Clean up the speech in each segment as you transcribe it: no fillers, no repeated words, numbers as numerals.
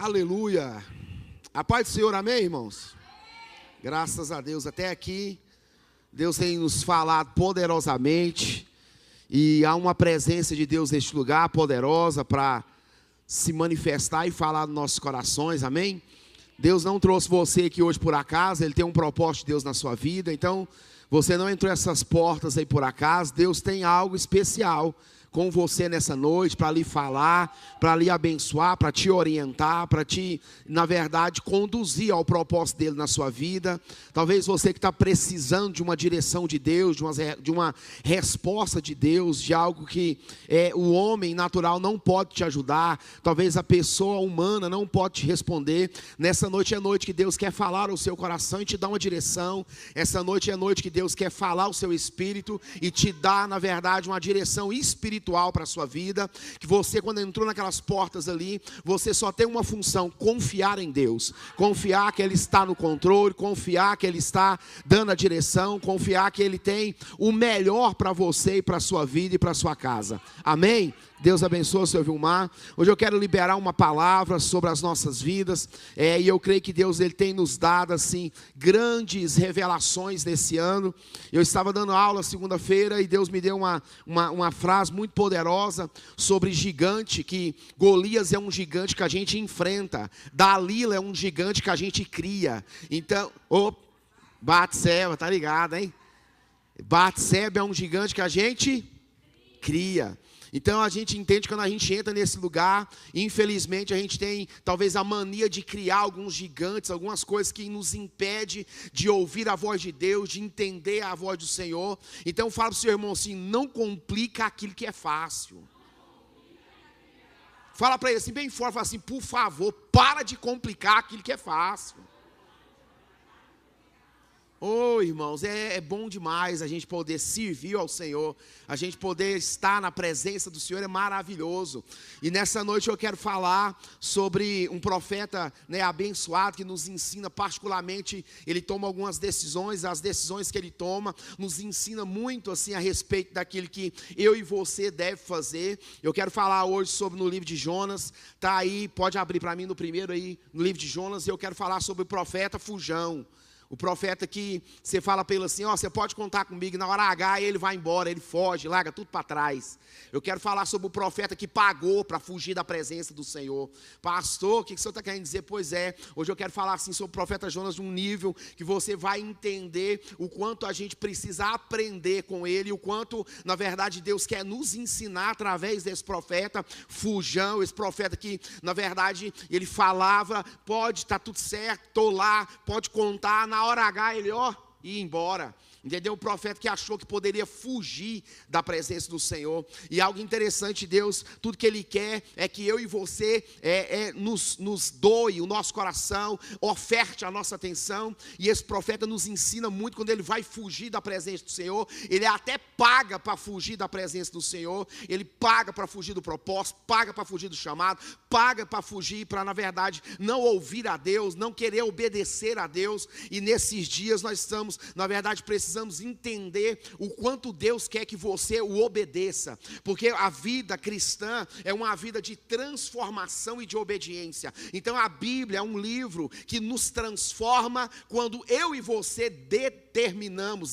Aleluia. A paz do Senhor, amém, irmãos? Graças a Deus, até aqui, Deus tem nos falado poderosamente. E há uma presença de Deus neste lugar poderosa para se manifestar e falar nos nossos corações, amém? Deus não trouxe você aqui hoje por acaso, Ele tem um propósito de Deus na sua vida. Então, você não entrou essas portas aí por acaso. Deus tem algo especial com você nessa noite, para lhe falar, para lhe abençoar, para te orientar, para te, na verdade, conduzir ao propósito dele na sua vida. Talvez você que está precisando de uma direção de Deus, de uma resposta de Deus, de algo que o homem natural não pode te ajudar, talvez a pessoa humana não pode te responder. Nessa noite é noite que Deus quer falar ao seu coração e te dar uma direção. Essa noite é noite que Deus quer falar ao seu espírito e te dar, na verdade, uma direção espiritual para a sua vida, que você, quando entrou naquelas portas ali, você só tem uma função: confiar em Deus, confiar que Ele está no controle, confiar que Ele está dando a direção, confiar que Ele tem o melhor para você e para a sua vida e para a sua casa, amém? Deus abençoe o seu Vilmar. Hoje eu quero liberar uma palavra sobre as nossas vidas, e eu creio que Deus Ele tem nos dado assim grandes revelações nesse ano. Eu estava dando aula segunda-feira e Deus me deu uma frase muito poderosa sobre gigante, que Golias é um gigante que a gente enfrenta, Dalila é um gigante que a gente cria. Então, Batseba, tá ligado, hein? Batseba é um gigante que a gente cria. Então a gente entende que quando a gente entra nesse lugar, infelizmente a gente tem talvez a mania de criar alguns gigantes, algumas coisas que nos impede de ouvir a voz de Deus, de entender a voz do Senhor. Então fala para o seu irmão assim: não complica aquilo que é fácil. Fala para ele assim bem forte, fala assim: por favor, para de complicar aquilo que é fácil. Irmãos, é bom demais a gente poder servir ao Senhor, a gente poder estar na presença do Senhor, é maravilhoso. E nessa noite eu quero falar sobre um profeta, abençoado, que nos ensina particularmente. Ele toma algumas decisões, as decisões que ele toma nos ensina muito assim a respeito daquilo que eu e você deve fazer. Eu quero falar hoje sobre no livro de Jonas, tá aí, pode abrir para mim no primeiro aí, no livro de Jonas. E eu quero falar sobre o profeta fujão. O profeta que você fala para ele assim: você pode contar comigo, na hora H ele vai embora, ele foge, larga tudo para trás. Eu quero falar sobre o profeta que pagou para fugir da presença do Senhor. Pastor, o que o senhor está querendo dizer? Pois é, hoje eu quero falar assim sobre o profeta Jonas, de um nível que você vai entender o quanto a gente precisa aprender com ele, o quanto, na verdade, Deus quer nos ensinar através desse profeta fujão, esse profeta que, na verdade, ele falava: pode, está tudo certo, estou lá, pode contar. Na hora H ele ia embora, entendeu? O profeta que achou que poderia fugir da presença do Senhor. E algo interessante, Deus, tudo que Ele quer é que eu e você nos doe o nosso coração, oferte a nossa atenção. E esse profeta nos ensina muito. Quando ele vai fugir da presença do Senhor, ele até paga para fugir da presença do Senhor, ele paga para fugir do propósito, paga para fugir do chamado, paga para fugir, para, na verdade, não ouvir a Deus, não querer obedecer a Deus. E nesses dias nós estamos, na verdade, precisamos entender o quanto Deus quer que você o obedeça, porque a vida cristã é uma vida de transformação e de obediência. Então a Bíblia é um livro que nos transforma quando eu e você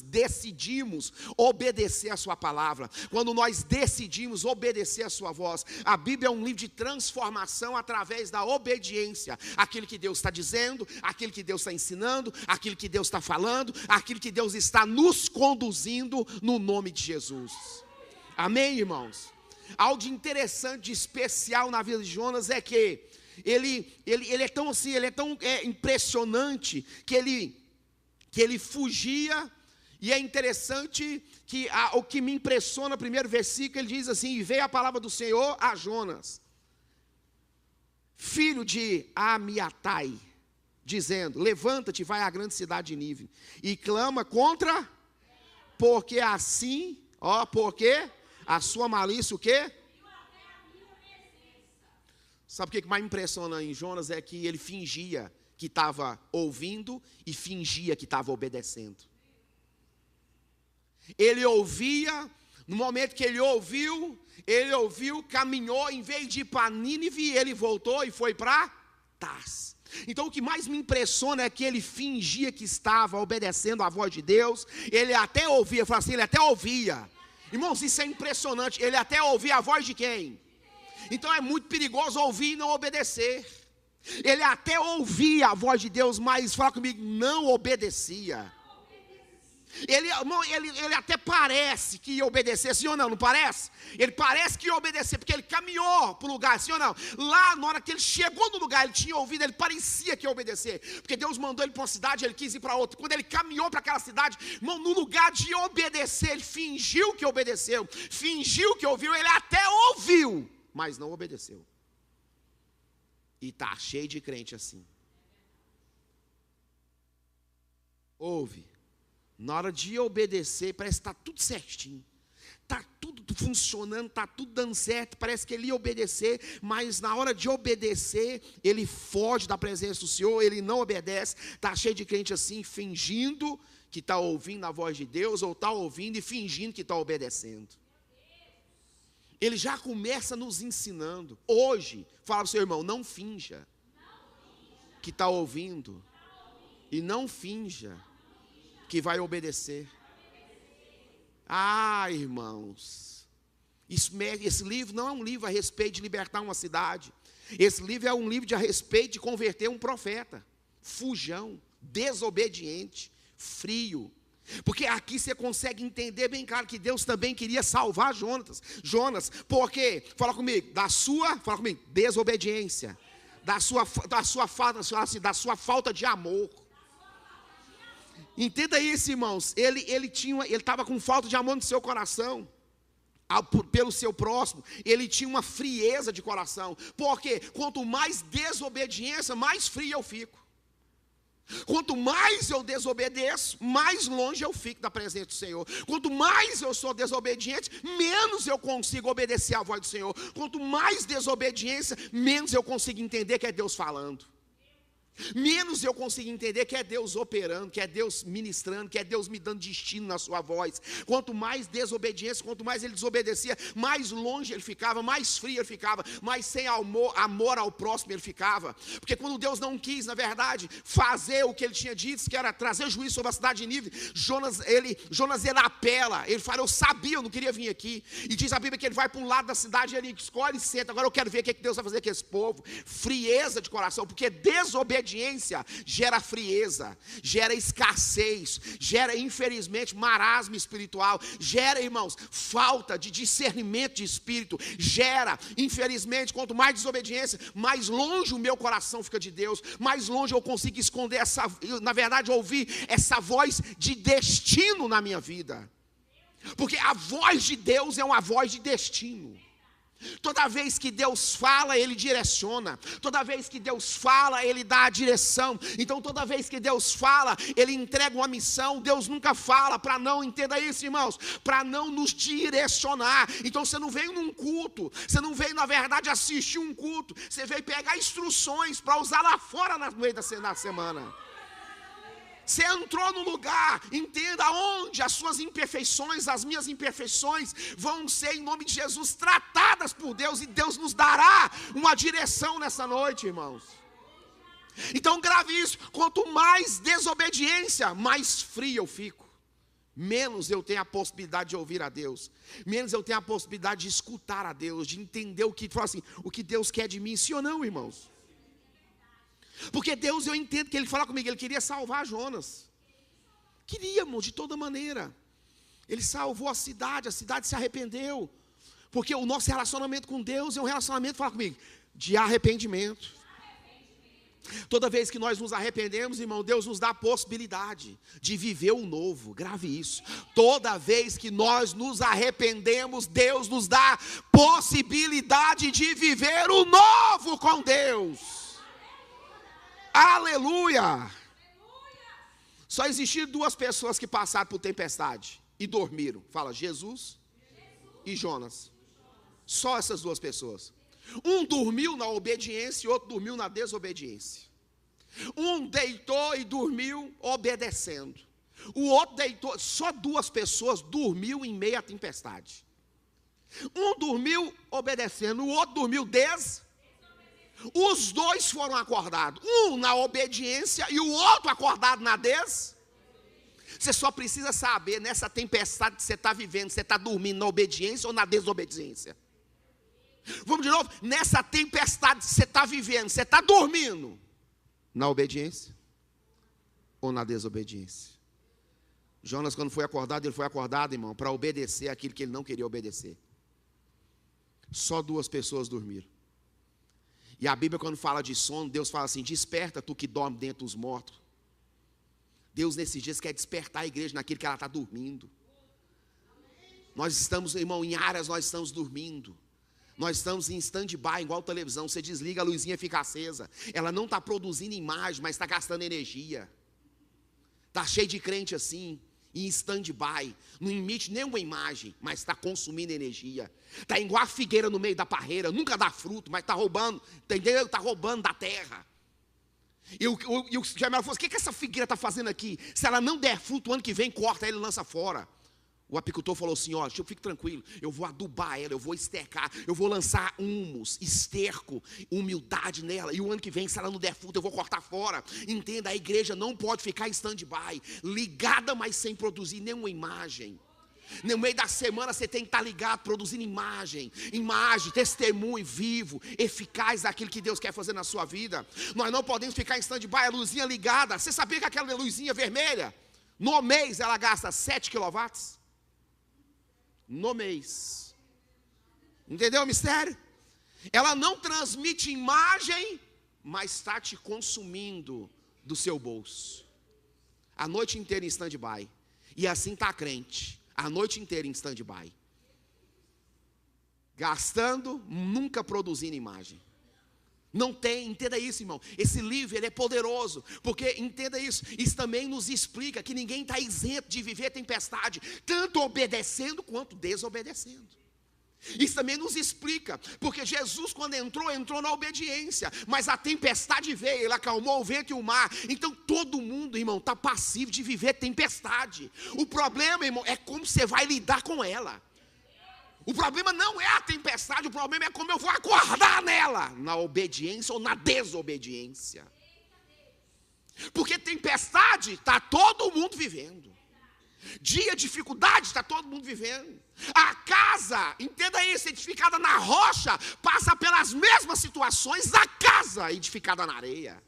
decidimos obedecer a sua palavra, quando nós decidimos obedecer a sua voz. A Bíblia é um livro de transformação através da obediência, aquilo que Deus está dizendo, aquilo que Deus está ensinando, aquilo que Deus está falando, aquilo que Deus está nos conduzindo, no nome de Jesus, amém, irmãos? Algo de interessante, de especial na vida de Jonas é que ele é tão assim, ele é tão impressionante que ele fugia. E é interessante que o que me impressiona no primeiro versículo, ele diz assim: e veio a palavra do Senhor a Jonas, filho de Amiatai, dizendo: levanta-te, vai à grande cidade de Nínive, e clama contra, porque assim, porque a sua malícia o quê? Sabe o que mais me impressiona em Jonas? É que ele fingia que estava ouvindo e fingia que estava obedecendo. Ele ouvia, no momento que ele ouviu, caminhou, em vez de ir para Nínive, ele voltou e foi para capaz. Então o que mais me impressiona é que ele fingia que estava obedecendo à voz de Deus. Ele até ouvia, fala assim, ele até ouvia. Irmãos, isso é impressionante. Ele até ouvia a voz de quem? Então é muito perigoso ouvir e não obedecer. Ele até ouvia a voz de Deus, mas, fala comigo, não obedecia. Ele até parece que ia obedecer, sim ou não? Não parece? Ele parece que ia obedecer, porque ele caminhou para o lugar, sim ou não? Lá, na hora que ele chegou no lugar, ele tinha ouvido, ele parecia que ia obedecer. Porque Deus mandou ele para uma cidade, ele quis ir para outra. Quando ele caminhou para aquela cidade, irmão, no lugar de obedecer, ele fingiu que obedeceu, fingiu que ouviu, ele até ouviu, mas não obedeceu. E está cheio de crente assim. Ouve. Na hora de obedecer, parece que está tudo certinho. Está tudo funcionando, está tudo dando certo. Parece que ele ia obedecer, mas na hora de obedecer, ele foge da presença do Senhor, ele não obedece. Está cheio de crente assim, fingindo que está ouvindo a voz de Deus, ou está ouvindo e fingindo que está obedecendo. Ele já começa nos ensinando. Hoje, fala para o seu irmão, não finja que está ouvindo. E não finja que vai obedecer. Ah, irmãos, esse livro não é um livro a respeito de libertar uma cidade. Esse livro é um livro a respeito de converter um profeta. Fujão, desobediente, frio. Porque aqui você consegue entender bem claro que Deus também queria salvar Jonas. Por quê? Fala comigo, desobediência. Da sua falta de amor. Entenda isso, irmãos. Ele estava com falta de amor no seu coração, pelo seu próximo. Ele tinha uma frieza de coração. Porque quanto mais desobediência, mais frio eu fico. Quanto mais eu desobedeço, mais longe eu fico da presença do Senhor. Quanto mais eu sou desobediente, menos eu consigo obedecer à voz do Senhor. Quanto mais desobediência, menos eu consigo entender que é Deus falando. Menos eu consigo entender que é Deus operando, que é Deus ministrando, que é Deus me dando destino na sua voz. Quanto mais desobediência, quanto mais ele desobedecia, mais longe ele ficava, mais frio ele ficava, mais sem amor ao próximo ele ficava. Porque quando Deus não quis, na verdade, fazer o que ele tinha dito, que era trazer juízo sobre a cidade de Nínive, Jonas ele apela, ele fala, eu sabia, eu não queria vir aqui. E diz a Bíblia que ele vai para um lado da cidade, ele escolhe e senta, agora eu quero ver o que Deus vai fazer com esse povo. Frieza de coração, porque desobediência gera frieza, gera escassez, gera, infelizmente, marasmo espiritual, gera, irmãos, falta de discernimento de espírito, gera, infelizmente, quanto mais desobediência, mais longe o meu coração fica de Deus, mais longe eu consigo esconder ouvir essa voz de destino na minha vida, porque a voz de Deus é uma voz de destino. Toda vez que Deus fala, Ele direciona. Toda vez que Deus fala, Ele dá a direção. Então toda vez que Deus fala, Ele entrega uma missão. Deus nunca fala para não, entenda isso, irmãos, para não nos direcionar. Então você não veio num culto, você não veio na verdade assistir um culto, você veio pegar instruções para usar lá fora no meio da semana. Você entrou no lugar, entenda onde as suas imperfeições, as minhas imperfeições vão ser, em nome de Jesus, tratadas por Deus, e Deus nos dará uma direção nessa noite, irmãos. Então grave isso, quanto mais desobediência, mais frio eu fico, menos eu tenho a possibilidade de ouvir a Deus, menos eu tenho a possibilidade de escutar a Deus, de entender o que Deus quer de mim, sim ou não, irmãos? Porque Deus, eu entendo que Ele fala comigo, Ele queria salvar Jonas. Queríamos, de toda maneira. Ele salvou a cidade se arrependeu. Porque o nosso relacionamento com Deus é um relacionamento, fala comigo, de arrependimento. Toda vez que nós nos arrependemos, irmão, Deus nos dá a possibilidade de viver o novo. Grave isso. Toda vez que nós nos arrependemos, Deus nos dá possibilidade de viver o novo com Deus. Aleluia! Só existiram duas pessoas que passaram por tempestade e dormiram. Fala, Jesus e Jonas. Só essas duas pessoas. Um dormiu na obediência e outro dormiu na desobediência. Um deitou e dormiu obedecendo. O outro deitou, só duas pessoas dormiu em meio à tempestade. Um dormiu obedecendo, o outro dormiu Os dois foram acordados. Um na obediência e o outro acordado na Você só precisa saber, nessa tempestade que você está vivendo, você está dormindo na obediência ou na desobediência. Vamos de novo. Nessa tempestade que você está vivendo, você está dormindo na obediência ou na desobediência? Jonas, quando foi acordado, ele foi acordado, irmão, para obedecer aquilo que ele não queria obedecer. Só 2 pessoas dormiram. E a Bíblia, quando fala de sono, Deus fala assim: desperta tu que dorme dentre os mortos. Deus nesses dias quer despertar a igreja naquilo que ela está dormindo. Nós estamos, irmão, em áreas nós estamos dormindo. Nós estamos em stand-by, igual televisão. Você desliga, a luzinha fica acesa. Ela não está produzindo imagem, mas está gastando energia. Está cheio de crente assim, em stand-by. Não emite nenhuma imagem, mas está consumindo energia. Está igual a figueira no meio da parreira. Nunca dá fruto, mas está roubando. Entendeu? Está roubando da terra. E o Jamel falou: o que essa figueira está fazendo aqui? Se ela não der fruto, o ano que vem corta ela e lança fora. O apicultor falou assim: ó, fique tranquilo, eu vou adubar ela, eu vou estercar, eu vou lançar humus, esterco, humildade nela. E o ano que vem, se ela não der fruto, eu vou cortar fora. Entenda, a igreja não pode ficar em stand-by, ligada, mas sem produzir nenhuma imagem. No meio da semana você tem que estar ligado, produzindo imagem, testemunho vivo, eficaz daquilo que Deus quer fazer na sua vida. Nós não podemos ficar em stand-by, a luzinha ligada. Você sabia que aquela luzinha vermelha, no mês ela gasta 7 kW? No mês. Entendeu o mistério? Ela não transmite imagem, mas está te consumindo do seu bolso. A noite inteira em stand-by. E assim está a crente. A noite inteira em stand-by. Gastando, nunca produzindo imagem. Não tem, entenda isso, irmão. Esse livro, ele é poderoso. Porque, entenda isso, isso também nos explica que ninguém está isento de viver tempestade, tanto obedecendo quanto desobedecendo. Isso também nos explica, porque Jesus, quando entrou na obediência, mas a tempestade veio, ele acalmou o vento e o mar. Então todo mundo, irmão, está passivo de viver tempestade. O problema, irmão, é como você vai lidar com ela. O problema não é a tempestade, o problema é como eu vou acordar nela, na obediência ou na desobediência. Porque tempestade está todo mundo vivendo. Dia de dificuldade está todo mundo vivendo. A casa, entenda isso, edificada na rocha, passa pelas mesmas situações da casa edificada na areia.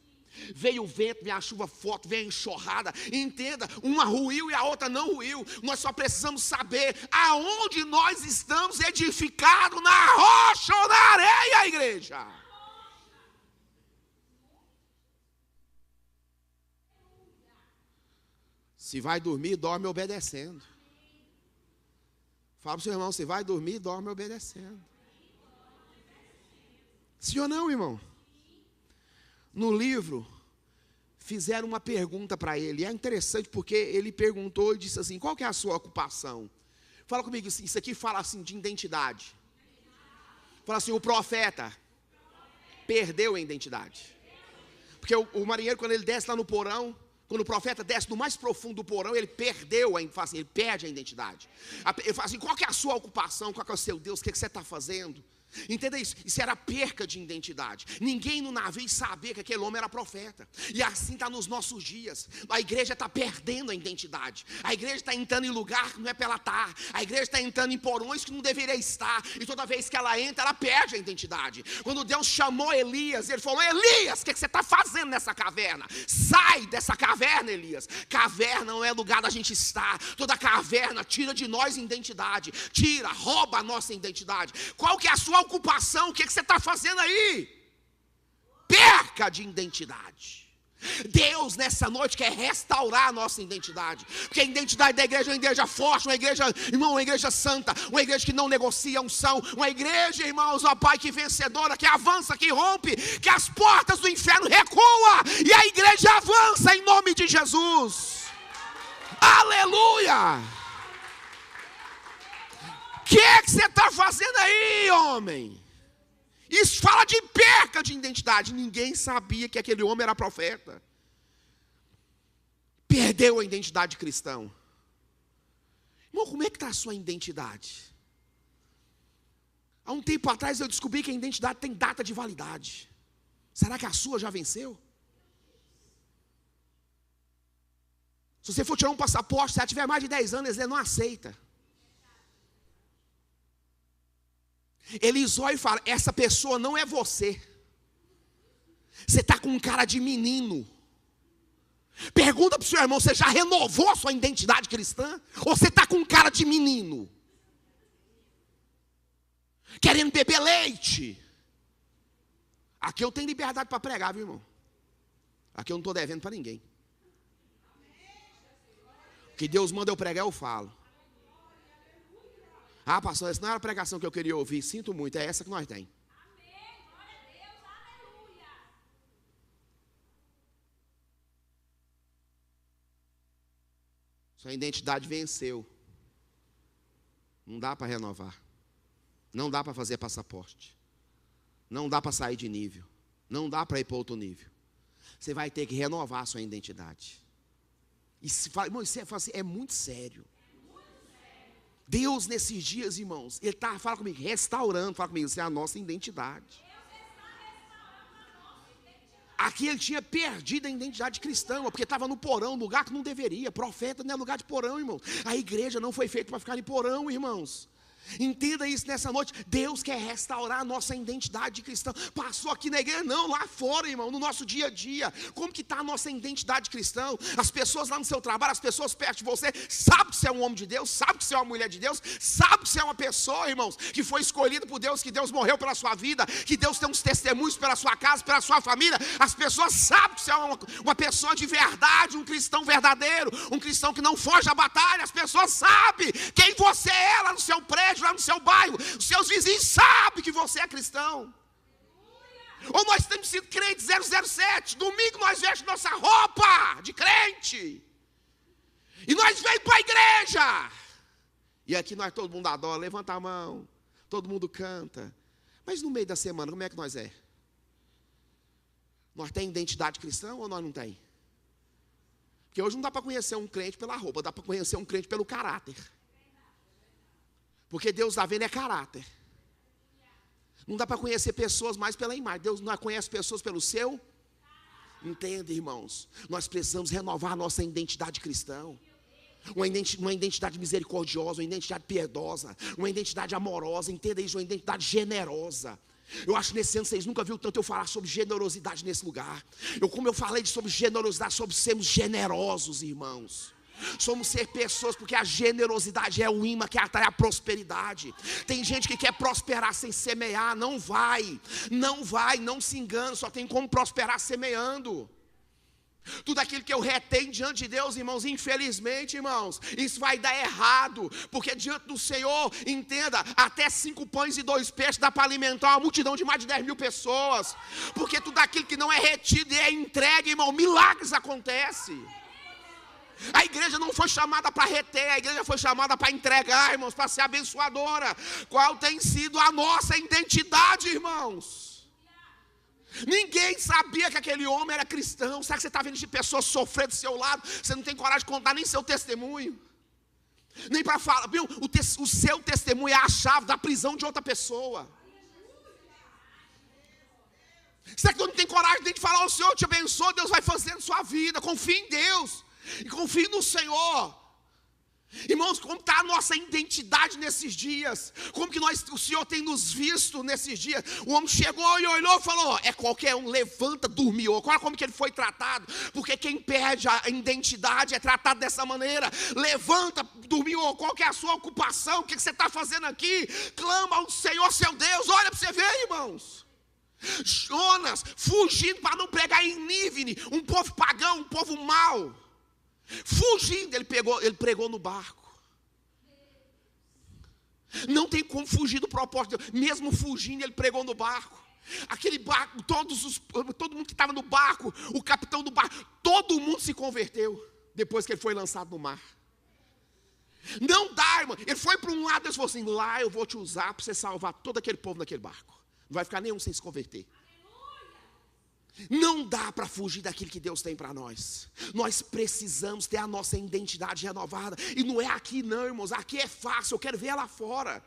Veio o vento, veio a chuva forte, veio a enxurrada. Entenda, uma ruiu e a outra não ruiu. Nós só precisamos saber aonde nós estamos edificados, na rocha ou na areia, igreja. Se vai dormir, dorme obedecendo. Fala para o seu irmão: se vai dormir, dorme obedecendo. Sim ou não, irmão? No livro, fizeram uma pergunta para ele. E é interessante porque ele perguntou e disse assim: qual que é a sua ocupação? Fala comigo, isso aqui fala assim de identidade. Fala assim: o profeta perdeu a identidade. Porque o marinheiro, quando ele desce lá no porão, quando o profeta desce no mais profundo do porão, ele ele perde a identidade. Ele fala assim: qual que é a sua ocupação? Qual que é o seu Deus? O que você está fazendo? Entenda isso, isso era perca de identidade. Ninguém no navio sabia que aquele homem era profeta. E assim está nos nossos dias. A igreja está perdendo a identidade. A igreja está entrando em lugar que não é para ela estar. A igreja está entrando em porões que não deveria estar. E toda vez que ela entra, ela perde a identidade. Quando Deus chamou Elias, ele falou: Elias, o que você está fazendo nessa caverna? Sai dessa caverna, Elias. Caverna não é lugar da gente estar. Toda caverna tira de nós identidade. Rouba a nossa identidade. Qual que é a sua ocupação? O que você está fazendo aí? Perca de identidade. Deus nessa noite quer restaurar a nossa identidade. Porque a identidade da igreja é uma igreja forte, uma igreja, irmão, uma igreja santa, uma igreja que não negocia unção, uma igreja, irmãos, ó Pai, que vencedora, que avança, que rompe, que as portas do inferno recuam e a igreja avança em nome de Jesus. Aleluia! O que você está fazendo aí, homem? Isso fala de perca de identidade. Ninguém sabia que aquele homem era profeta. Perdeu a identidade de cristão. Irmão, como é que está a sua identidade? Há um tempo atrás eu descobri que a identidade tem data de validade. Será que a sua já venceu? Se você for tirar um passaporte, se ela tiver mais de 10 anos, ele não aceita. Eles olham e falam, essa pessoa não é você. Você está com um cara de menino. Pergunta para o seu irmão, você já renovou a sua identidade cristã? Ou você está com um cara de menino? Querendo beber leite? Aqui eu tenho liberdade para pregar, viu, irmão? Aqui eu não estou devendo para ninguém. O que Deus manda eu pregar, eu falo. Ah, pastor, essa não era a pregação que eu queria ouvir. Sinto muito, é essa que nós temos. Sua identidade venceu. Não dá para renovar. Não dá para fazer passaporte. Não dá para sair de nível. Não dá para ir para outro nível. Você vai ter que renovar a sua identidade. E se fala, irmão, isso é muito sério. Deus, nesses dias, irmãos, Ele está, fala comigo, restaurando, fala comigo, isso é a nossa identidade. Aqui ele tinha perdido a identidade cristã, porque estava no porão, lugar que não deveria. Profeta não é lugar de porão, irmãos. A igreja não foi feita para ficar em porão, irmãos. Entenda isso nessa noite. Deus quer restaurar a nossa identidade de cristão. Passou aqui na igreja? Não, lá fora, irmão, no nosso dia a dia. Como que está a nossa identidade cristã? As pessoas lá no seu trabalho, as pessoas perto de você, sabem que você é um homem de Deus, sabem que você é uma mulher de Deus, sabem que você é uma pessoa, irmãos, que foi escolhida por Deus, que Deus morreu pela sua vida, que Deus tem uns testemunhos pela sua casa, pela sua família. As pessoas sabem que você é uma pessoa de verdade, um cristão verdadeiro, um cristão que não foge à batalha. As pessoas sabem quem você é lá no seu prédio, lá no seu bairro. Os seus vizinhos sabem que você é cristão. Ou nós temos sido crentes 007. Domingo nós vestimos nossa roupa de crente e nós vamos para a igreja. E aqui nós, todo mundo adora, levanta a mão, todo mundo canta. Mas no meio da semana, como é que nós é? Nós temos identidade cristã ou nós não temos? Porque hoje não dá para conhecer um crente pela roupa, dá para conhecer um crente pelo caráter. Porque Deus está vendo é caráter. Não dá para conhecer pessoas mais pela imagem. Deus não conhece pessoas pelo seu. Entenda, irmãos. Nós precisamos renovar a nossa identidade cristã. Uma identidade misericordiosa, uma identidade piedosa, uma identidade amorosa. Entenda isso, uma identidade generosa. Eu acho que nesse ano vocês nunca viram tanto eu falar sobre generosidade nesse lugar. Como eu falei sobre generosidade, sobre sermos generosos, irmãos. Somos ser pessoas, porque a generosidade é o imã que atrai a prosperidade. Tem gente que quer prosperar sem semear. Não vai, não se engane. Só tem como prosperar semeando. Tudo aquilo que eu retenho diante de Deus, irmãos, infelizmente, irmãos, isso vai dar errado. Porque diante do Senhor, entenda, até 5 pães e 2 peixes dá para alimentar uma multidão de mais de 10.000 pessoas. Porque tudo aquilo que não é retido e é entregue, irmão, milagres acontecem. A igreja não foi chamada para reter, a igreja foi chamada para entregar, irmãos, para ser abençoadora. Qual tem sido a nossa identidade, irmãos? Ninguém sabia que aquele homem era cristão. Será que você está vendo de pessoas sofrendo do seu lado? Você não tem coragem de contar nem seu testemunho, nem para falar, viu? O seu testemunho é a chave da prisão de outra pessoa. Será que você não tem coragem nem de falar, o Senhor te abençoe, Deus vai fazer na sua vida? Confie em Deus. E confie no Senhor. Irmãos, como está a nossa identidade nesses dias? Como que o Senhor tem nos visto nesses dias? O homem chegou e olhou e falou, é qualquer um, levanta, dormiu. Olha como que ele foi tratado. Porque quem perde a identidade é tratado dessa maneira. Levanta, dormiu. Qual que é a sua ocupação? O que você está fazendo aqui? Clama ao Senhor seu Deus. Olha para você ver, irmãos. Jonas fugindo para não pregar em Nínive, um povo pagão, um povo mau. Fugindo, ele pregou no barco. Não tem como fugir do propósito de Deus. Mesmo fugindo, ele pregou no barco. Aquele barco, todo mundo que estava no barco, o capitão do barco, todo mundo se converteu depois que ele foi lançado no mar. Não dá, irmão. Ele foi para um lado, Deus falou assim, lá eu vou te usar para você salvar todo aquele povo naquele barco. Não vai ficar nenhum sem se converter. Não dá para fugir daquilo que Deus tem para nós. Nós precisamos ter a nossa identidade renovada. E não é aqui não, irmãos. Aqui é fácil, eu quero ver lá fora.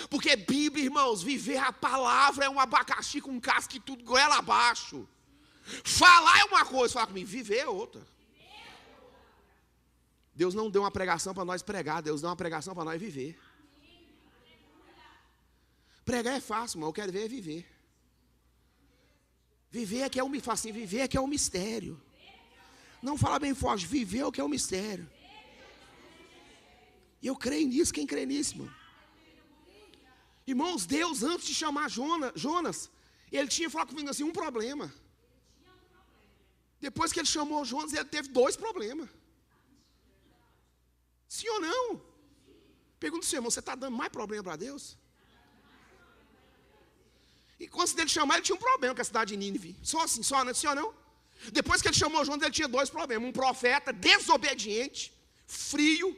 Porque Bíblia, irmãos, viver a palavra é um abacaxi com casca e tudo goela abaixo. Falar é uma coisa, falar comigo, viver é outra. Deus não deu uma pregação para nós pregar, Deus deu uma pregação para nós viver. Pregar é fácil, mas eu quero ver é viver. Viver é que é um, assim, viver é que é um mistério. Não fala bem forte, viver é o que é um mistério. E eu creio nisso, quem crê nisso, irmão? Irmãos, Deus antes de chamar Jonas, ele tinha falado comigo assim, um problema. Depois que ele chamou Jonas, ele teve 2 problemas. Sim ou não? Pergunta ao seu irmão, você está dando mais problema para Deus? E quando ele chamar, ele tinha um problema com a cidade de Nínive. Só assim, só, né? Sim ou não? Depois que ele chamou Jonas, ele tinha 2 problemas. Um profeta desobediente, frio,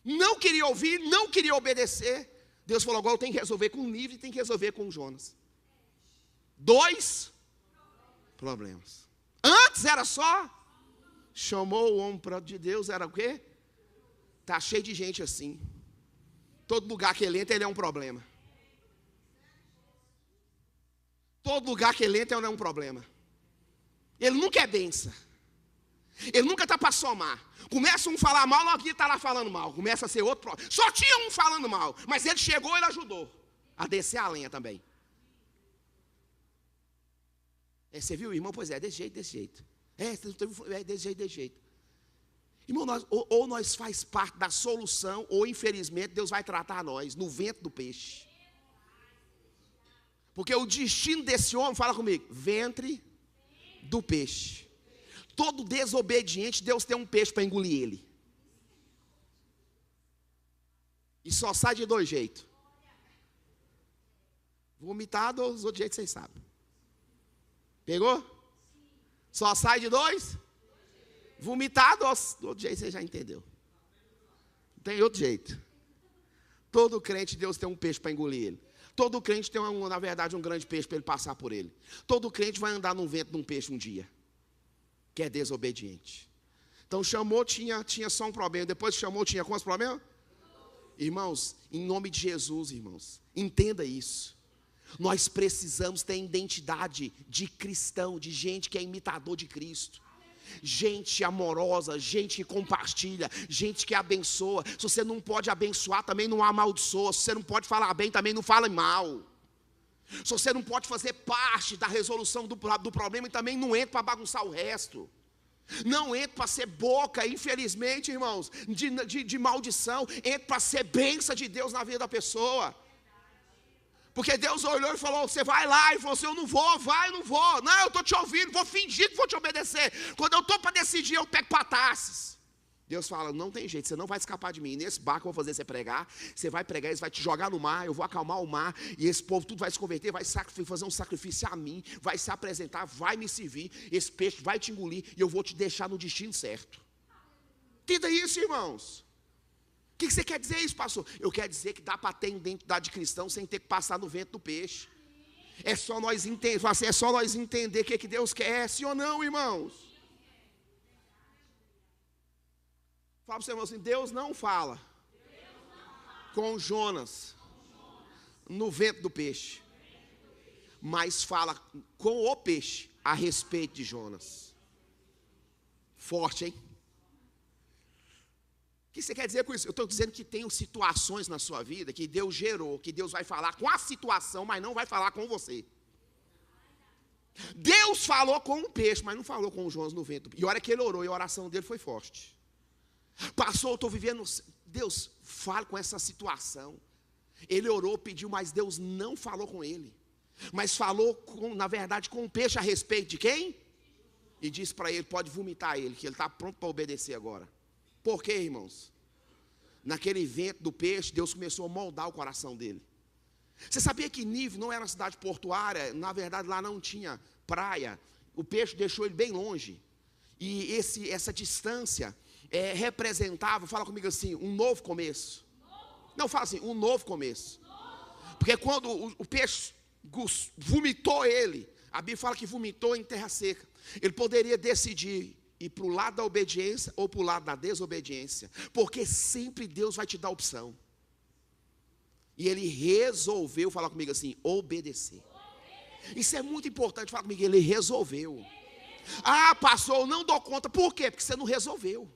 não queria ouvir, não queria obedecer. Deus falou, agora eu tenho que resolver com Nínive e tenho que resolver com Jonas. 2 problemas. Antes era só, chamou o homem de Deus, era o quê? Está cheio de gente assim. Todo lugar que ele entra, ele é um problema. Todo lugar que ele entra, ele é um problema. Ele nunca é benção. Ele nunca está para somar. Começa um falar mal, aqui está lá falando mal. Começa a ser outro problema. Só tinha um falando mal, mas ele chegou, ele ajudou a descer a lenha também. Você viu, irmão? Pois é, desse jeito, desse jeito. Desse jeito, desse jeito. Irmão, ou nós faz parte da solução, ou infelizmente Deus vai tratar nós no vento do peixe. Porque o destino desse homem, fala comigo, ventre do peixe. Todo desobediente, Deus tem um peixe para engolir ele. E só sai de 2 jeitos. Vomitado ou os outros jeitos vocês sabem. Pegou? Só sai de 2? Vomitado ou do outro jeito você já entendeu. Não tem outro jeito. Todo crente, Deus tem um peixe para engolir ele. Todo crente tem, na verdade, um grande peixe para ele passar por ele. Todo crente vai andar no vento de um peixe um dia, que é desobediente. Então chamou, tinha só um problema. Depois que chamou, tinha quantos problemas? Irmãos, em nome de Jesus, irmãos, entenda isso. Nós precisamos ter identidade de cristão, de gente que é imitador de Cristo. Gente amorosa, gente que compartilha, gente que abençoa. Se você não pode abençoar, também não amaldiçoa. Se você não pode falar bem, também não fala mal. Se você não pode fazer parte da resolução do problema, também não entra para bagunçar o resto. Não entra para ser boca, infelizmente, irmãos, de maldição. Entra para ser bênção de Deus na vida da pessoa. Porque Deus olhou e falou, você vai lá, e falou assim, eu não vou, vai, eu não vou. Não, eu estou te ouvindo, vou fingir que vou te obedecer. Quando eu estou para decidir, eu pego pataças. Deus fala, não tem jeito, você não vai escapar de mim. Nesse barco eu vou fazer você pregar, você vai pregar, eles vão te jogar no mar, eu vou acalmar o mar, e esse povo tudo vai se converter, vai fazer um sacrifício a mim, vai se apresentar, vai me servir, esse peixe vai te engolir, e eu vou te deixar no destino certo. Entenda isso, irmãos. O que você quer dizer isso, pastor? Eu quero dizer que dá para ter identidade de cristão sem ter que passar no vento do peixe. É só nós entender o que Deus quer, sim ou não, irmãos? Fala para o seu irmão assim, Deus não fala com Jonas no vento do peixe, mas fala com o peixe a respeito de Jonas. Forte, hein? O que você quer dizer com isso? Eu estou dizendo que tem situações na sua vida que Deus gerou, que Deus vai falar com a situação, mas não vai falar com você. Deus falou com um peixe, mas não falou com o Jonas no vento. E olha que ele orou, e a oração dele foi forte. Pastor, eu estou vivendo... Deus, fale com essa situação. Ele orou, pediu, mas Deus não falou com ele. Mas falou, na verdade, com o peixe a respeito de quem? E disse para ele, pode vomitar ele, que ele está pronto para obedecer agora. Por quê, irmãos? Naquele vento do peixe, Deus começou a moldar o coração dele. Você sabia que Nínive não era uma cidade portuária? Na verdade, lá não tinha praia. O peixe deixou ele bem longe. E essa distância representava, fala comigo assim, um novo começo. Não, fala assim, um novo começo. Porque quando o peixe vomitou ele, a Bíblia fala que vomitou em terra seca. Ele poderia decidir ir para o lado da obediência ou para o lado da desobediência. Porque sempre Deus vai te dar opção. E ele resolveu, falar comigo assim, obedecer. Isso é muito importante, falar comigo, ele resolveu. Ah, pastor, eu não dou conta. Por quê? Porque você não resolveu.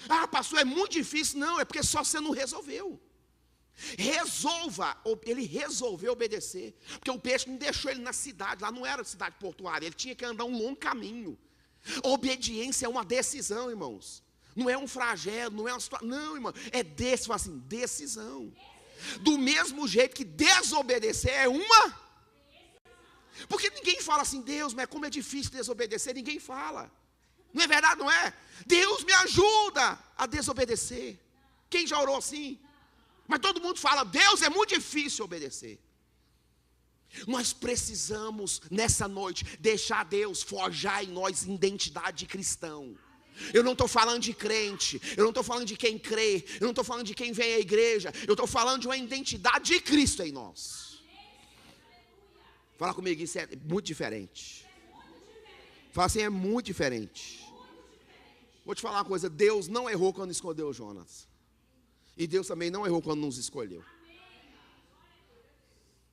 Ah, pastor, é muito difícil. Não, é porque só você não resolveu. Resolva. Ele resolveu obedecer. Porque o peixe não deixou ele na cidade. Lá não era cidade portuária. Ele tinha que andar um longo caminho. Obediência é uma decisão, irmãos. Não é um flagelo, não é uma situação. Não, irmão. É decisão. Do mesmo jeito que desobedecer é uma. Porque ninguém fala assim, Deus, mas como é difícil desobedecer. Ninguém fala. Não é verdade, não é? Deus me ajuda a desobedecer. Quem já orou assim? Mas todo mundo fala, Deus, é muito difícil obedecer. Nós precisamos, nessa noite, deixar Deus forjar em nós identidade de cristão. Eu não estou falando de crente, eu não estou falando de quem crê, eu não estou falando de quem vem à igreja, eu estou falando de uma identidade de Cristo em nós. Fala comigo, isso é muito diferente. Fala assim, é muito diferente. Vou te falar uma coisa, Deus não errou quando escolheu Jonas. E Deus também não errou quando nos escolheu.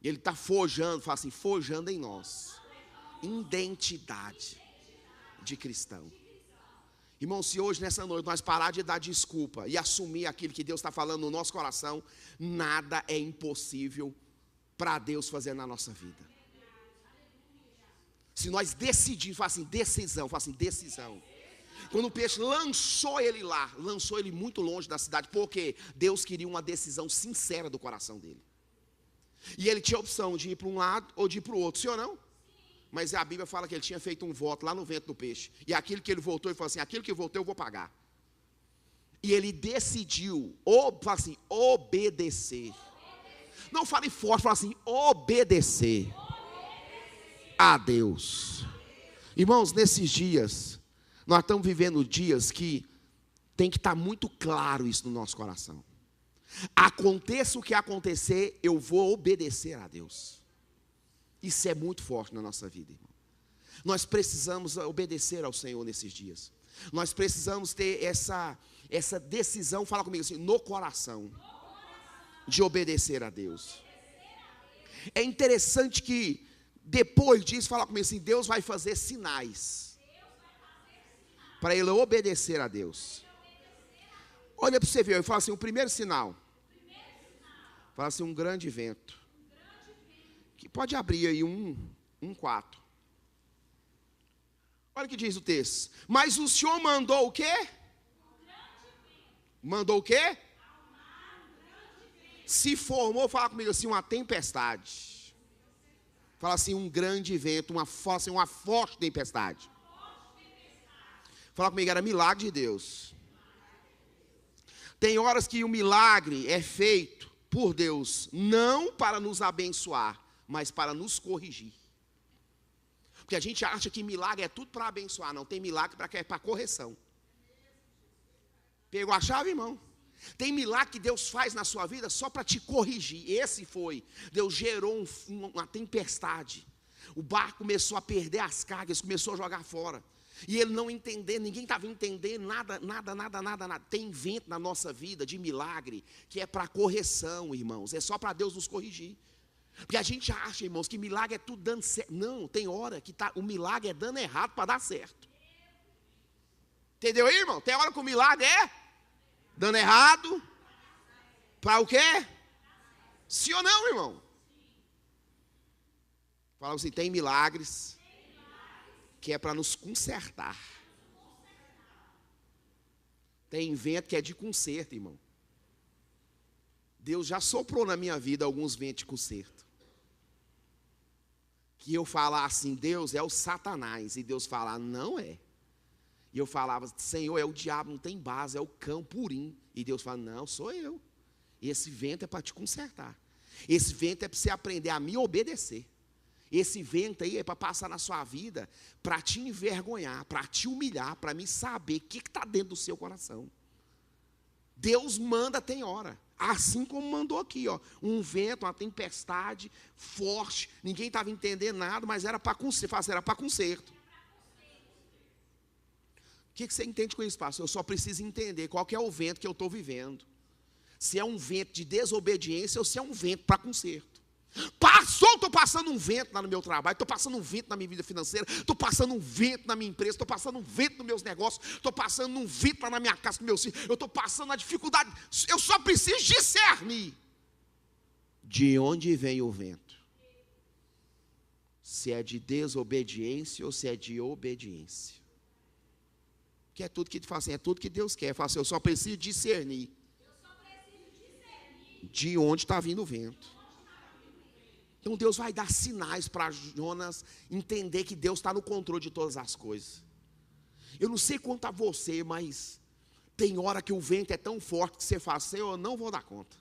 Ele está forjando, fala assim, forjando em nós identidade de cristão. Irmão, se hoje nessa noite nós parar de dar desculpa e assumir aquilo que Deus está falando no nosso coração, nada é impossível para Deus fazer na nossa vida. Se nós decidirmos, fala assim, decisão. Quando o peixe lançou ele lá, lançou ele muito longe da cidade, porque Deus queria uma decisão sincera do coração dele. E ele tinha a opção de ir para um lado ou de ir para o outro, sim ou não? Mas a Bíblia fala que ele tinha feito um voto lá no ventre do peixe. E aquilo que ele voltou, ele falou assim, aquilo que eu voltei eu vou pagar. E ele decidiu, fala assim, obedecer. Não fale forte, fala assim, obedecer a Deus. Irmãos, nesses dias, nós estamos vivendo dias que tem que estar muito claro isso no nosso coração. Aconteça o que acontecer, eu vou obedecer a Deus. Isso é muito forte na nossa vida, irmão. Nós precisamos obedecer ao Senhor nesses dias. Nós precisamos ter essa decisão, fala comigo assim, no coração, de obedecer a Deus. É interessante que depois disso, fala comigo assim, Deus vai fazer sinais para ele obedecer a Deus. Olha para você ver, eu falo assim, o primeiro sinal. Fala assim, um grande vento. Que pode abrir aí 1:4. Olha o que diz o texto. Mas o Senhor mandou o quê? Mandou o quê? Se formou, fala comigo assim, uma tempestade. Fala assim, um grande vento, uma forte tempestade. Fala comigo, era milagre de Deus. Tem horas que o milagre é feito por Deus, não para nos abençoar, mas para nos corrigir. Porque a gente acha que milagre é tudo para abençoar, não, tem milagre para correção. Pegou a chave, irmão? Tem milagre que Deus faz na sua vida só para te corrigir. Esse foi, Deus gerou uma tempestade. O barco começou a perder as cargas, começou a jogar fora. E ele não entendendo, ninguém estava entendendo nada. Tem vento na nossa vida de milagre que é para correção, irmãos. É só para Deus nos corrigir. Porque a gente acha, irmãos, que milagre é tudo dando certo. Não, tem hora que o milagre é dando errado para dar certo. Entendeu aí, irmão? Tem hora que o milagre é dando errado para o quê? Sim ou não, irmão? Fala assim, tem milagres que é para nos consertar. Tem vento que é de conserto, irmão. Deus já soprou na minha vida alguns ventos de conserto. Que eu falar assim, Deus é o Satanás. E Deus falar, não é. E eu falava, Senhor, é o diabo, não tem base, é o cão purinho. E Deus fala, não, sou eu. Esse vento é para te consertar. Esse vento é para você aprender a me obedecer. Esse vento aí é para passar na sua vida, para te envergonhar, para te humilhar, para me saber o que está dentro do seu coração. Deus manda, tem hora. Assim como mandou aqui, ó, um vento, uma tempestade forte. Ninguém estava entendendo nada, mas era para conserto. Era para conserto. O que você entende com isso, pastor? Eu só preciso entender qual que é o vento que eu estou vivendo. se é um vento de desobediência ou se é um vento para conserto. Estou passando um vento lá no meu trabalho, estou passando um vento na minha vida financeira, estou passando um vento na minha empresa, estou passando um vento nos meus negócios, estou passando um vento lá na minha casa com meus filhos, eu estou passando a dificuldade, eu só preciso discernir de onde vem o vento. Se é de desobediência ou se é de obediência. Que é tudo que ele fala assim, é tudo que Deus quer. Fala assim, eu só preciso discernir de onde está vindo o vento. Então Deus vai dar sinais para Jonas entender que Deus está no controle de todas as coisas. Eu não sei quanto a você, mas tem hora que o vento é tão forte que você fala assim, eu não vou dar conta.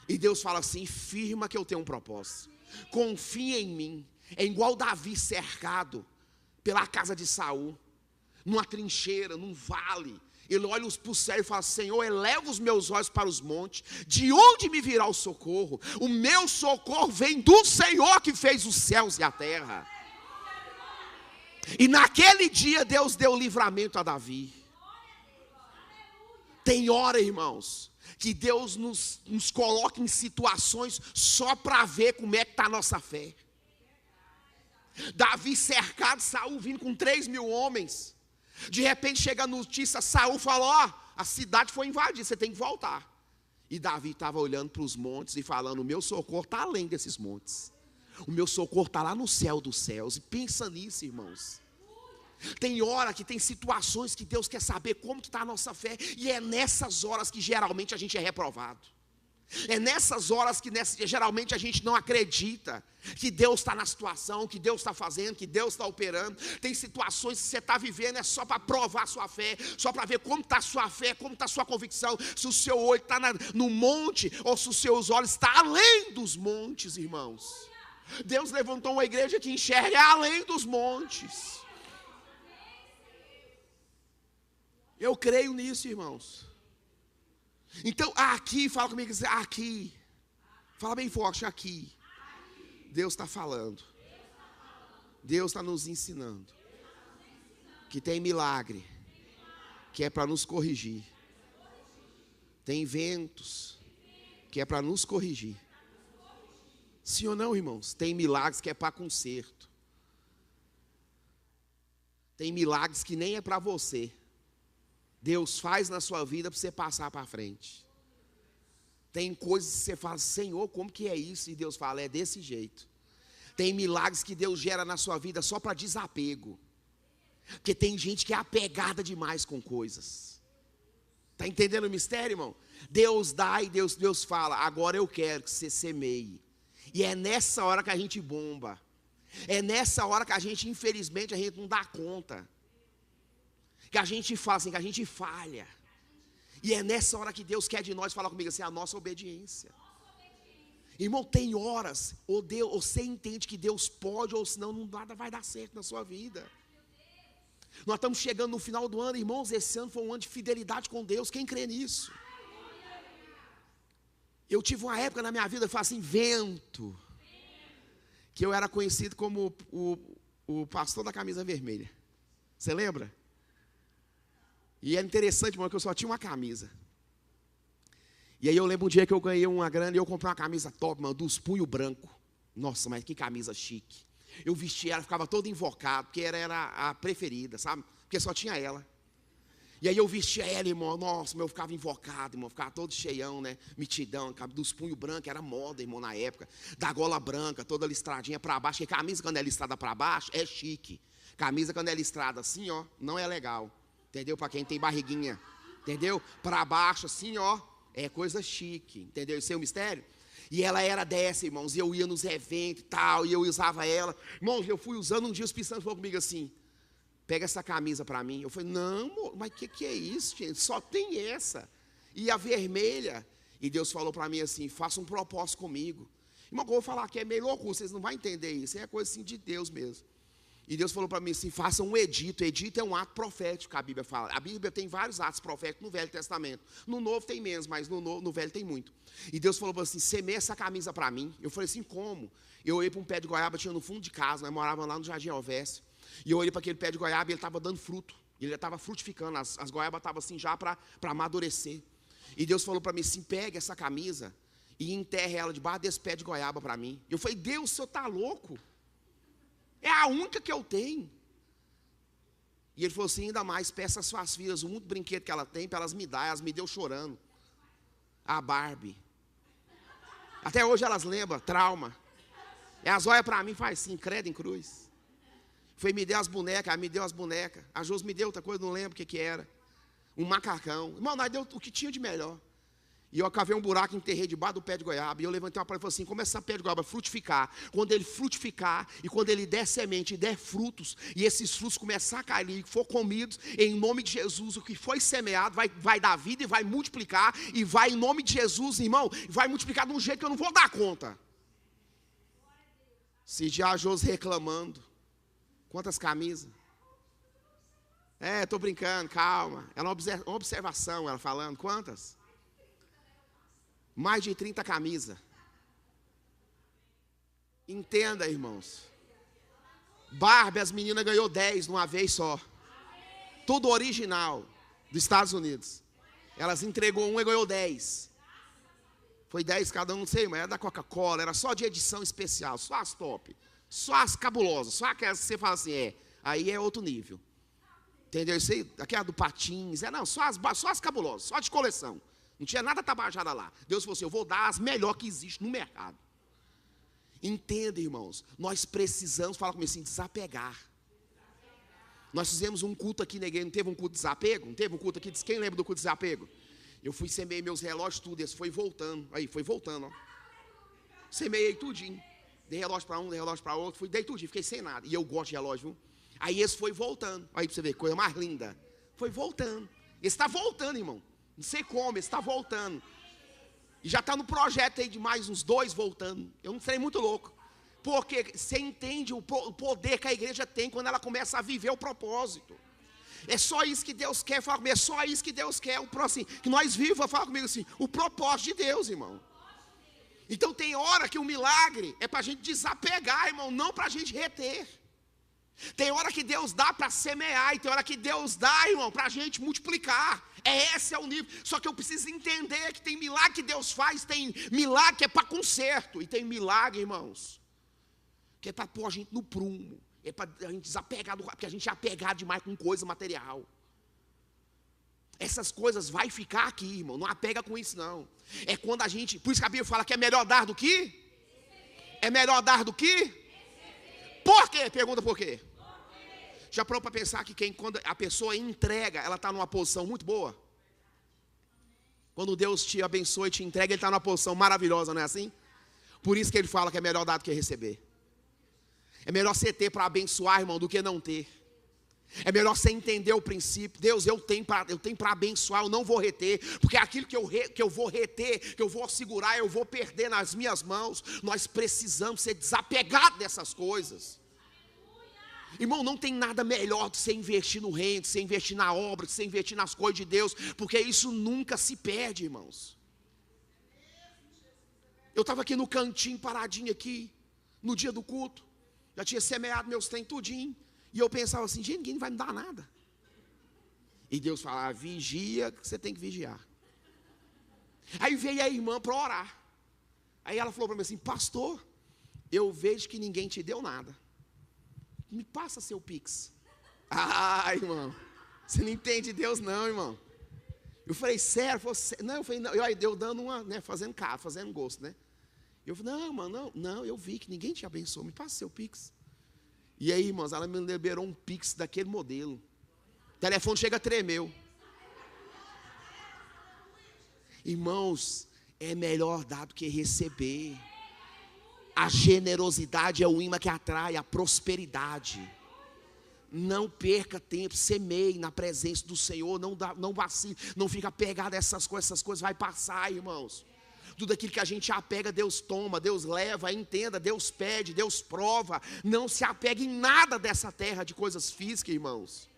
E Deus fala assim, firma que eu tenho um propósito. Confia em mim. É igual Davi cercado pela casa de Saul, numa trincheira, num vale. Ele olha para o céu e fala, Senhor, eleva os meus olhos para os montes, de onde me virá o socorro? O meu socorro vem do Senhor que fez os céus e a terra. E naquele dia Deus deu livramento a Davi. Tem hora, irmãos, que Deus nos coloca em situações só para ver como é que está a nossa fé. Davi cercado, Saul vindo com 3.000 homens. De repente chega a notícia, Saul fala, a cidade foi invadida, você tem que voltar. E Davi estava olhando para os montes e falando, o meu socorro está além desses montes. O meu socorro está lá no céu dos céus. E pensa nisso, irmãos. Tem hora que tem situações que Deus quer saber como está a nossa fé. E é nessas horas que geralmente a gente é reprovado. É nessas horas que geralmente a gente não acredita que Deus está na situação, que Deus está fazendo, que Deus está operando. Tem situações que você está vivendo, é só para provar a sua fé, só para ver como está a sua fé, como está a sua convicção, se o seu olho está no monte, ou se os seus olhos estão além dos montes, irmãos. Deus levantou uma igreja que enxerga além dos montes. Eu creio nisso, irmãos. Então, aqui, fala comigo, aqui. Fala bem forte, aqui. Deus está falando. Deus está nos ensinando. Que tem milagre. Que é para nos corrigir. Tem ventos. Que é para nos corrigir. Sim ou não, irmãos? Tem milagres que é para conserto. Tem milagres que nem é para você. Deus faz na sua vida para você passar para frente. Tem coisas que você fala, Senhor, como que é isso? E Deus fala, é desse jeito. Tem milagres que Deus gera na sua vida só para desapego. Porque tem gente que é apegada demais com coisas. Está entendendo o mistério, irmão? Deus dá e Deus fala, agora eu quero que você semeie. E é nessa hora que a gente bomba. É nessa hora que a gente, infelizmente, a gente não dá conta. Que a gente fala assim, que a gente falha. E é nessa hora que Deus quer de nós, falar comigo assim, a nossa obediência. Irmão, tem horas, ou você entende que Deus pode, ou senão nada vai dar certo na sua vida. Nós estamos chegando no final do ano, irmãos, esse ano foi um ano de fidelidade com Deus, quem crê nisso? Eu tive uma época na minha vida, eu falo assim, vento, que eu era conhecido como o pastor da camisa vermelha. Você lembra? E era interessante, irmão, que eu só tinha uma camisa. E aí eu lembro um dia que eu ganhei uma grana e eu comprei uma camisa top, mano, dos punhos brancos. Nossa, mas que camisa chique. Eu vestia ela, ficava todo invocado, porque era a preferida, sabe? Porque só tinha ela. E aí eu vestia ela, irmão, nossa, eu ficava invocado, irmão, ficava todo cheião, né? Mitidão, dos punhos brancos, era moda, irmão, na época. Da gola branca, toda listradinha para baixo, porque camisa quando é listrada para baixo, é chique. Camisa quando é listrada assim, ó, não é legal. Entendeu? Para quem tem barriguinha, entendeu? Para baixo assim, ó, é coisa chique, entendeu? Isso é um mistério. E ela era dessa, irmãos, e eu ia nos eventos e tal, e eu usava ela. Irmãos, eu fui usando um dia, os cristãos falaram comigo assim, pega essa camisa para mim. Eu falei, não, mas que é isso, gente? Só tem essa. E a vermelha. E Deus falou para mim assim, faça um propósito comigo. Irmão, eu vou falar que é meio loucura, vocês não vão entender isso, é coisa assim de Deus mesmo. E Deus falou para mim assim, faça um edito. Edito é um ato profético, a Bíblia fala. A Bíblia tem vários atos proféticos no Velho Testamento. No Novo tem menos, mas no Velho tem muito. E Deus falou assim, semeia essa camisa para mim. Eu falei assim, como? Eu olhei para um pé de goiaba, tinha no fundo de casa, nós morávamos lá no Jardim Alvécio. E eu olhei para aquele pé de goiaba e ele estava dando fruto. Ele já estava frutificando, as goiabas estavam assim já para amadurecer. E Deus falou para mim assim, pega essa camisa e enterre ela debaixo desse pé de goiaba para mim. Eu falei, Deus, o senhor está louco? É a única que eu tenho. E ele falou assim, ainda mais, peça às suas filhas o muito brinquedo que ela tem, para elas me darem. Elas me deu chorando. A Barbie. Até hoje elas lembram, trauma. Elas olham para mim e fazem assim, credo em cruz. Foi, me deu as bonecas, ela me deu as bonecas. A Josi me deu outra coisa, não lembro o que era. Um macacão. Irmão, nós deu o que tinha de melhor. E eu cavei um buraco e enterrei debaixo do pé de goiaba. E eu levantei uma palavra e falei assim, como esse pé de goiaba frutificar, quando ele frutificar, e quando ele der semente e der frutos, e esses frutos começar a cair e for comidos, em nome de Jesus, o que foi semeado vai dar vida e vai multiplicar, e vai em nome de Jesus, irmão, vai multiplicar de um jeito que eu não vou dar conta. Se já a Josi reclamando, quantas camisas? Estou brincando, calma. Ela é uma observação, ela falando, quantas? Mais de 30 camisas. Entenda, irmãos. Barbie, as meninas ganhou 10 numa vez só. Tudo original dos Estados Unidos. Elas entregou um e ganhou 10. Foi 10 cada um, não sei, mas era da Coca-Cola, era só de edição especial, só as top, só as cabulosas, só aquelas que você fala assim, aí é outro nível. Entendeu? Isso aí, aquela do Patins, só as cabulosas, só de coleção. Não tinha nada tabajada lá. Deus falou assim, eu vou dar as melhores que existem no mercado. Entenda, irmãos, nós precisamos, fala comigo assim, desapegar. Nós fizemos um culto aqui na igreja, não teve um culto de desapego? Não teve um culto aqui, quem lembra do culto de desapego? Eu fui, semeei meus relógios, tudo, esse foi voltando, ó. Semeei tudinho. Dei relógio para um, dei relógio para outro, dei tudinho, fiquei sem nada. E eu gosto de relógio, viu? Aí esse foi voltando. Aí para você ver, coisa mais linda. Foi voltando. Esse está voltando, irmão. Não sei como, esse está voltando. E já está no projeto aí de mais uns 2 voltando. Eu não sei, muito louco. Porque você entende o poder que a igreja tem quando ela começa a viver o propósito. É só isso que Deus quer, fala comigo, é só isso que Deus quer, assim, que nós vivamos, fala comigo assim, o propósito de Deus, irmão. Então tem hora que o milagre é para a gente desapegar, irmão, não para a gente reter. Tem hora que Deus dá para semear, e tem hora que Deus dá, irmão, para a gente multiplicar. Esse é o nível. Só que eu preciso entender que tem milagre que Deus faz, tem milagre que é para conserto, e tem milagre, irmãos, que é para pôr a gente no prumo. É para a gente desapegar, porque a gente é apegado demais com coisa material. Essas coisas vai ficar aqui, irmão. Não apega com isso, não. É quando a gente... Por isso que a Bíblia fala que é melhor dar do que? É melhor dar do que? Por quê? Pergunta por quê? Já parou para pensar que quando a pessoa entrega, ela está numa posição muito boa? Quando Deus te abençoa e te entrega, Ele está numa posição maravilhosa, não é assim? Por isso que Ele fala que é melhor dar do que receber. É melhor você ter para abençoar, irmão, do que não ter. É melhor você entender o princípio. Deus, eu tenho para abençoar, eu não vou reter. Porque aquilo que eu vou reter, que eu vou segurar, eu vou perder nas minhas mãos. Nós precisamos ser desapegados dessas coisas. Irmão, não tem nada melhor do que você investir no reino, de você investir na obra, de você investir nas coisas de Deus. Porque isso nunca se perde, irmãos. Eu estava aqui no cantinho, paradinho aqui, no dia do culto. Já tinha semeado meus trem tudinho. E eu pensava assim, gente, ninguém vai me dar nada. E Deus fala, vigia, que você tem que vigiar. Aí veio a irmã para orar. Aí ela falou para mim assim, pastor, eu vejo que ninguém te deu nada. Me passa seu Pix. Ah, irmão, você não entende Deus não, irmão. Eu falei, sério? Não, eu falei, não. Eu dando uma, né, fazendo gosto, né. Eu falei, não, mano, não, eu vi que ninguém te abençoou, me passa seu Pix. E aí, irmãos, ela me liberou um Pix daquele modelo. O telefone chega a tremeu. Irmãos, é melhor dar do que receber. A generosidade é o imã que atrai a prosperidade. Não perca tempo, semeie na presença do Senhor, não vacile, não fica apegado a essas coisas vai passar, irmãos. Tudo aquilo que a gente apega, Deus toma, Deus leva, entenda, Deus pede, Deus prova. Não se apegue em nada dessa terra de coisas físicas, irmãos.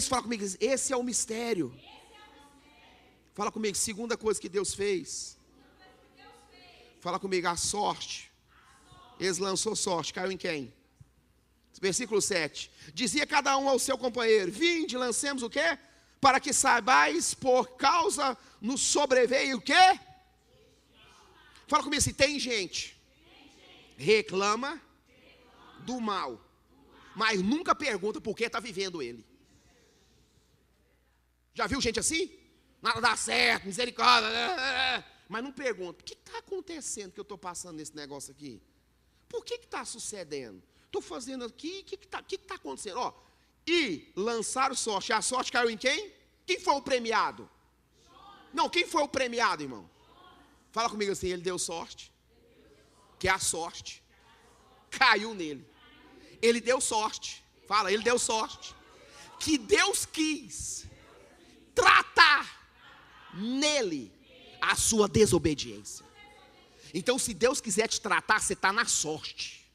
Fala comigo, esse é o mistério. Fala comigo, segunda coisa que Deus fez. Fala comigo, a sorte. Eles lançou sorte, caiu em quem? Versículo 7. Dizia cada um ao seu companheiro, vinde, lancemos o quê? para que saibais por causa nos sobreveio o quê? Fala comigo assim, tem gente reclama do mal, mas nunca pergunta por que está vivendo ele. Já viu gente assim? Nada dá certo, misericórdia, mas não pergunta, o que está acontecendo que eu estou passando nesse negócio aqui? Por que está sucedendo? Estou fazendo aqui, o que está acontecendo? Ó, e lançaram sorte, a sorte caiu em quem? Quem foi o premiado? Não, quem foi o premiado, irmão? Fala comigo assim, ele deu sorte, que a sorte caiu nele. Ele deu sorte, fala, ele deu sorte, que Deus quis tratar nele a sua desobediência. Então, se Deus quiser te tratar, você está na sorte.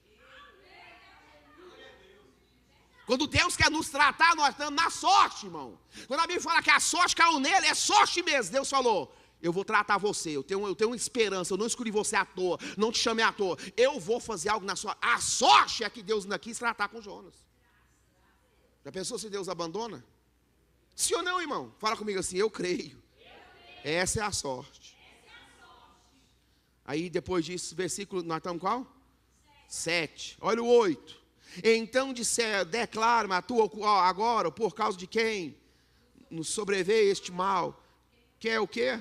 Quando Deus quer nos tratar, nós estamos na sorte, irmão. Quando a Bíblia fala que a sorte caiu nele, é sorte mesmo. Deus falou, eu vou tratar você, eu tenho uma esperança, eu não escolhi você à toa, não te chamei à toa. Eu vou fazer algo na sua... A sorte é que Deus ainda quis tratar com Jonas. Já pensou se Deus abandona? Sim ou não, irmão? Fala comigo assim, eu creio. Essa é a sorte. Aí depois disso, versículo, nós estamos qual? 7. Olha o 8. Então disseram, declara-me a tua agora, por causa de quem nos sobreveio este mal. Que é o quê?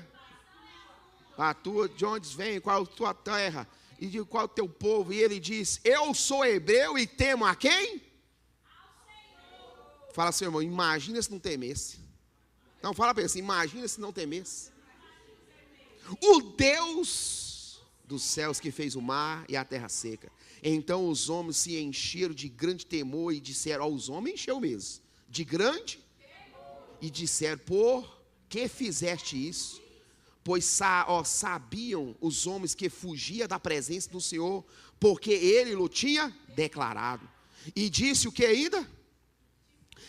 A tua, de onde vem, qual a tua terra, e de qual o teu povo. E ele diz, eu sou hebreu e temo a quem? Fala assim, irmão, imagina se não temesse. Não, fala para ele assim, imagina se não temesse. O Deus dos céus que fez o mar e a terra seca. Então os homens se encheram de grande temor e disseram, os homens encheu mesmo, de grande e disseram, por que fizeste isso? Pois sabiam os homens que fugia da presença do Senhor, porque ele o tinha declarado. E disse o que ainda?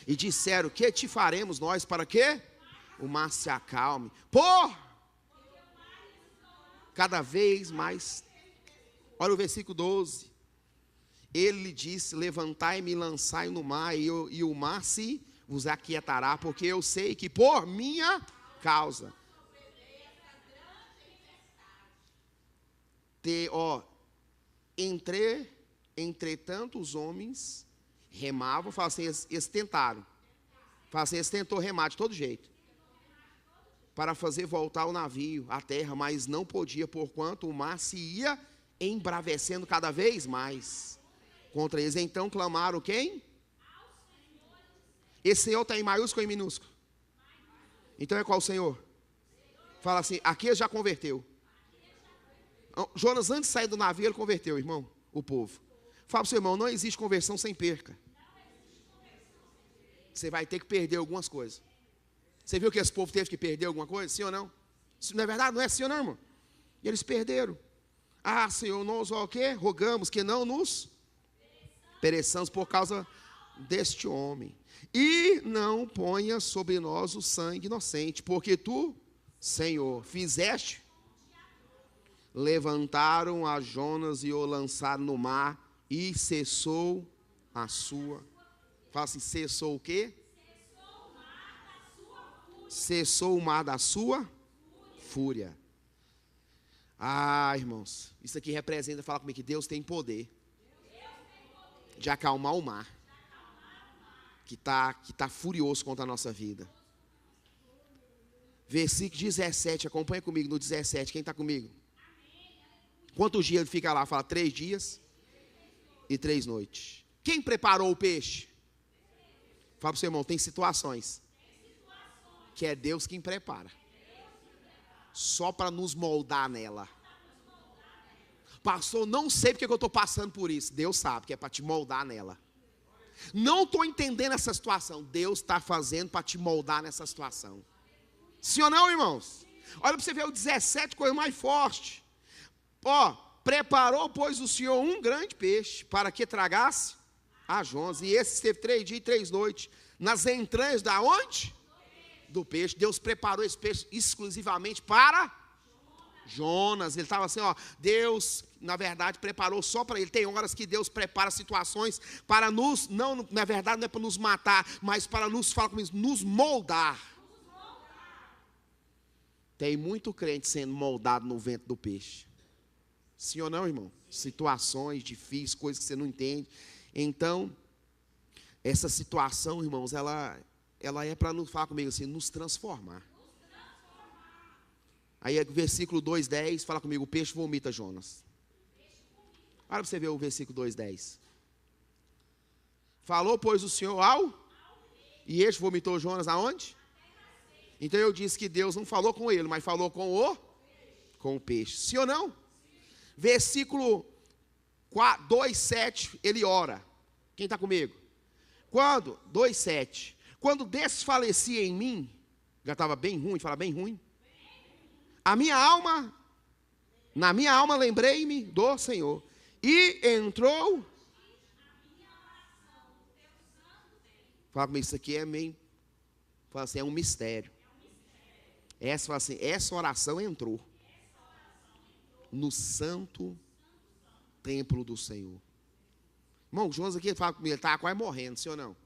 E disseram, que te faremos nós para que o mar se acalme? Por cada vez mais. Olha o versículo 12. Ele lhe disse, levantai-me e lançai no mar, e o mar se vos aquietará, porque eu sei que por minha causa. Entretanto os homens remavam, fala assim, eles tentaram. Fala assim, eles tentou remar de todo jeito. Para fazer voltar o navio à terra, mas não podia, porquanto o mar se ia embravecendo cada vez mais contra eles. Então clamaram quem? Esse Senhor está em maiúsculo ou em minúsculo? Então é qual Senhor? Fala assim, aqui ele já converteu. Jonas, antes de sair do navio, ele converteu, irmão, o povo. Fala para o seu irmão, não existe conversão sem perca. Você vai ter que perder algumas coisas. Você viu que esse povo teve que perder alguma coisa? Sim ou não? Não é verdade? Não é sim ou não, irmão? E eles perderam. Ah, Senhor, nós o quê? Rogamos que não nos pereçamos por causa deste homem. E não ponha sobre nós o sangue inocente, porque tu, Senhor, fizeste. Levantaram a Jonas e o lançaram no mar, e cessou a sua. Fala assim, cessou o quê? Cessou o mar da sua fúria. Ah, irmãos, isso aqui representa, fala comigo, que Deus tem poder de acalmar o mar que tá furioso contra a nossa vida. Versículo 17, acompanha comigo no 17, quem está comigo? Quantos dias ele fica lá? Fala 3 dias e 3 noites. Quem preparou o peixe? Fala para o seu irmão, tem situações que é Deus quem prepara, só para nos moldar nela. Pastor, não sei porque eu estou passando por isso. Deus sabe que é para te moldar nela. Não estou entendendo essa situação. Deus está fazendo para te moldar nessa situação. Sim ou não, irmãos? Olha para você ver o 17, coisa mais forte. Preparou, pois, o Senhor um grande peixe, para que tragasse a Jonas. E esse esteve 3 dias e 3 noites, nas entranhas da onde? Do peixe. Deus preparou esse peixe exclusivamente para Jonas. Ele estava assim, Deus, na verdade, preparou só para ele. Tem horas que Deus prepara situações para nos, não, na verdade, não é para nos matar, mas para nos, fala comigo, nos moldar. Tem muito crente sendo moldado no ventre do peixe. Sim ou não, irmão? Situações difíceis, coisas que você não entende. Então, essa situação, irmãos, ela é para nos falar comigo assim, nos transformar. Aí, versículo 2:10, fala comigo, o peixe vomita Jonas. Olha para você ver o versículo 2:10. Falou, pois, o Senhor e este vomitou Jonas aonde? Então eu disse que Deus não falou com ele, mas falou com o peixe. Sim ou não? Versículo 2:7, ele ora. Quem está comigo? Quando? 2:7. Quando desfalecia em mim, já estava bem ruim, fala bem ruim. Na minha alma lembrei-me do Senhor. E entrou. Fala comigo, isso aqui é meio. Fala assim, é um mistério. Fala assim, essa oração entrou no santo templo do Senhor. Irmão, Jonas aqui fala comigo, ele está quase morrendo, sim ou não?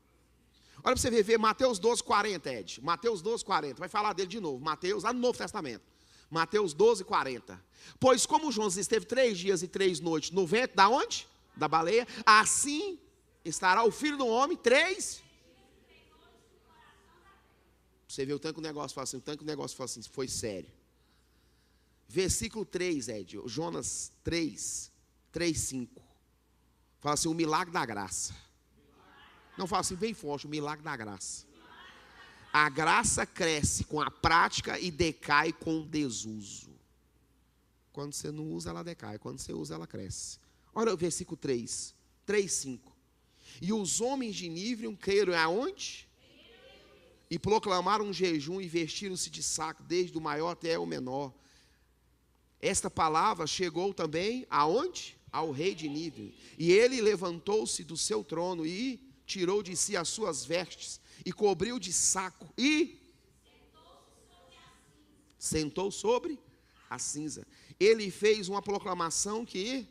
Olha para você ver Mateus 12:40, Ed. Mateus 12:40, vai falar dele de novo. Mateus, lá no Novo Testamento. Mateus 12:40. Pois como Jonas esteve 3 dias e 3 noites no ventre, da onde? Da baleia. Assim estará o Filho do Homem 3. Você vê o tanto que o negócio fala assim, foi sério. Versículo 3, Ed. Jonas 3:5. Fala assim, o milagre da graça. Não fala assim, bem forte, o milagre da graça. A graça cresce com a prática e decai com o desuso. Quando você não usa, ela decai. Quando você usa, ela cresce. Olha o versículo 3:5. E os homens de Nínive creram aonde? E proclamaram um jejum e vestiram-se de saco, desde o maior até o menor. Esta palavra chegou também aonde? Ao rei de Nínive. E ele levantou-se do seu trono e tirou de si as suas vestes e cobriu de saco e sentou sobre a cinza. Ele fez uma proclamação que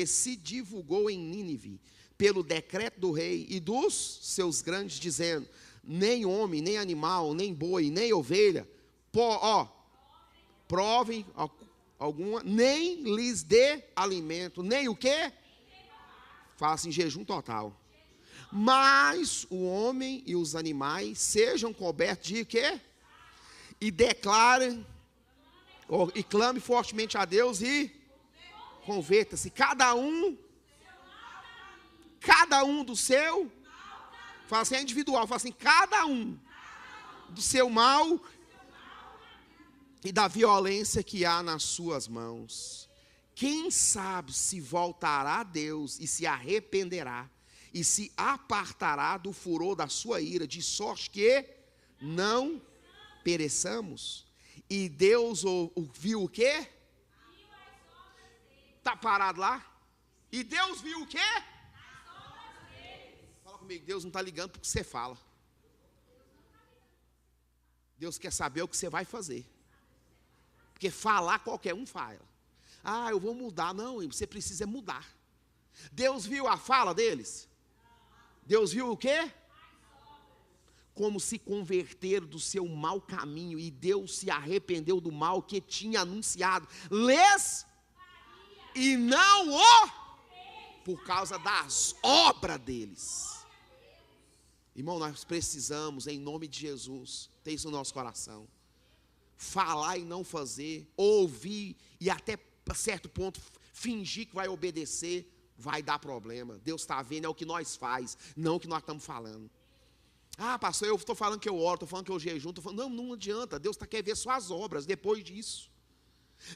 se divulgou em Nínive pelo decreto do rei e dos seus grandes, dizendo: nem homem, nem animal, nem boi, nem ovelha, provem alguma, nem lhes dê alimento, nem o quê? Façam jejum total. Mas o homem e os animais sejam cobertos de quê? E declarem, e clame fortemente a Deus e converta-se, cada um do seu, fala assim, é individual, fala assim, cada um do seu mal e da violência que há nas suas mãos. Quem sabe se voltará a Deus e se arrependerá e se apartará do furor da sua ira, de sorte que não pereçamos. E Deus viu o quê? Está parado lá? E Deus viu o quê? Fala comigo, Deus não está ligando porque você fala. Deus quer saber o que você vai fazer. Porque falar qualquer um fala. Ah, eu vou mudar. Não, você precisa mudar. Deus viu a fala deles? Deus viu o quê? Como se converteram do seu mau caminho e Deus se arrependeu do mal que tinha anunciado. E não por causa das obras deles. Irmão, nós precisamos, em nome de Jesus, ter isso no nosso coração. Falar e não fazer, ouvir e até a certo ponto fingir que vai obedecer, vai dar problema. Deus está vendo, é o que nós faz, não o que nós estamos falando. Ah, pastor, eu estou falando que eu oro, estou falando que eu jejum, estou falando, não adianta, Deus quer ver suas obras depois disso.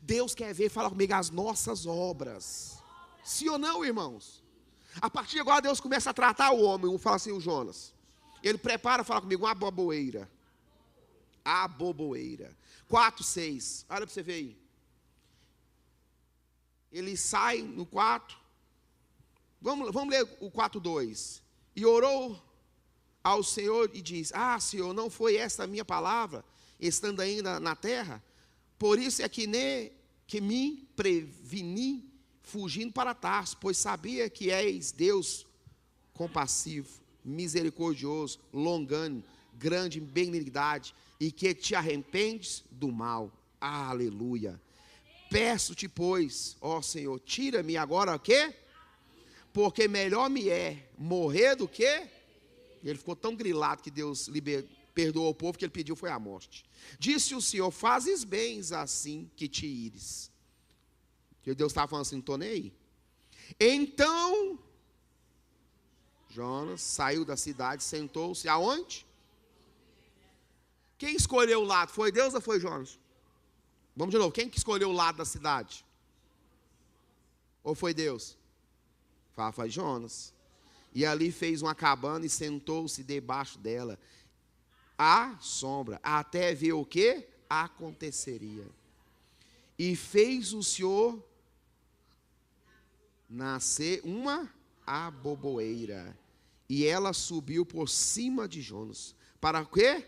Deus quer ver, fala comigo, as nossas obras. Sim ou não, irmãos? A partir de agora Deus começa a tratar o homem, fala assim, o Jonas. Ele prepara, fala comigo, uma aboboeira. A aboboeira. 4:6. Olha para você ver aí. Ele sai no 4. Vamos ler o 4:2. E orou ao Senhor e diz: ah, Senhor, não foi esta a minha palavra, estando ainda na terra? Por isso é que me preveni, fugindo para Tarso, pois sabia que és Deus compassivo, misericordioso, longânimo, grande em benignidade, e que te arrependes do mal. Aleluia. Peço-te, pois, ó Senhor, tira-me agora o quê? Porque melhor me é morrer do que... Ele ficou tão grilado que Deus perdoou o povo que ele pediu foi a morte. Disse o Senhor, fazes bem assim que te ires. Que Deus estava falando assim, não estou nem aí. Então, Jonas saiu da cidade, sentou-se aonde? Quem escolheu o lado? Foi Deus ou foi Jonas? Vamos de novo, quem que escolheu o lado da cidade? Ou foi Deus? Foi Jonas. E ali fez uma cabana e sentou-se debaixo dela, à sombra, até ver o que aconteceria. E fez o Senhor nascer uma aboboeira, e ela subiu por cima de Jonas, para o quê?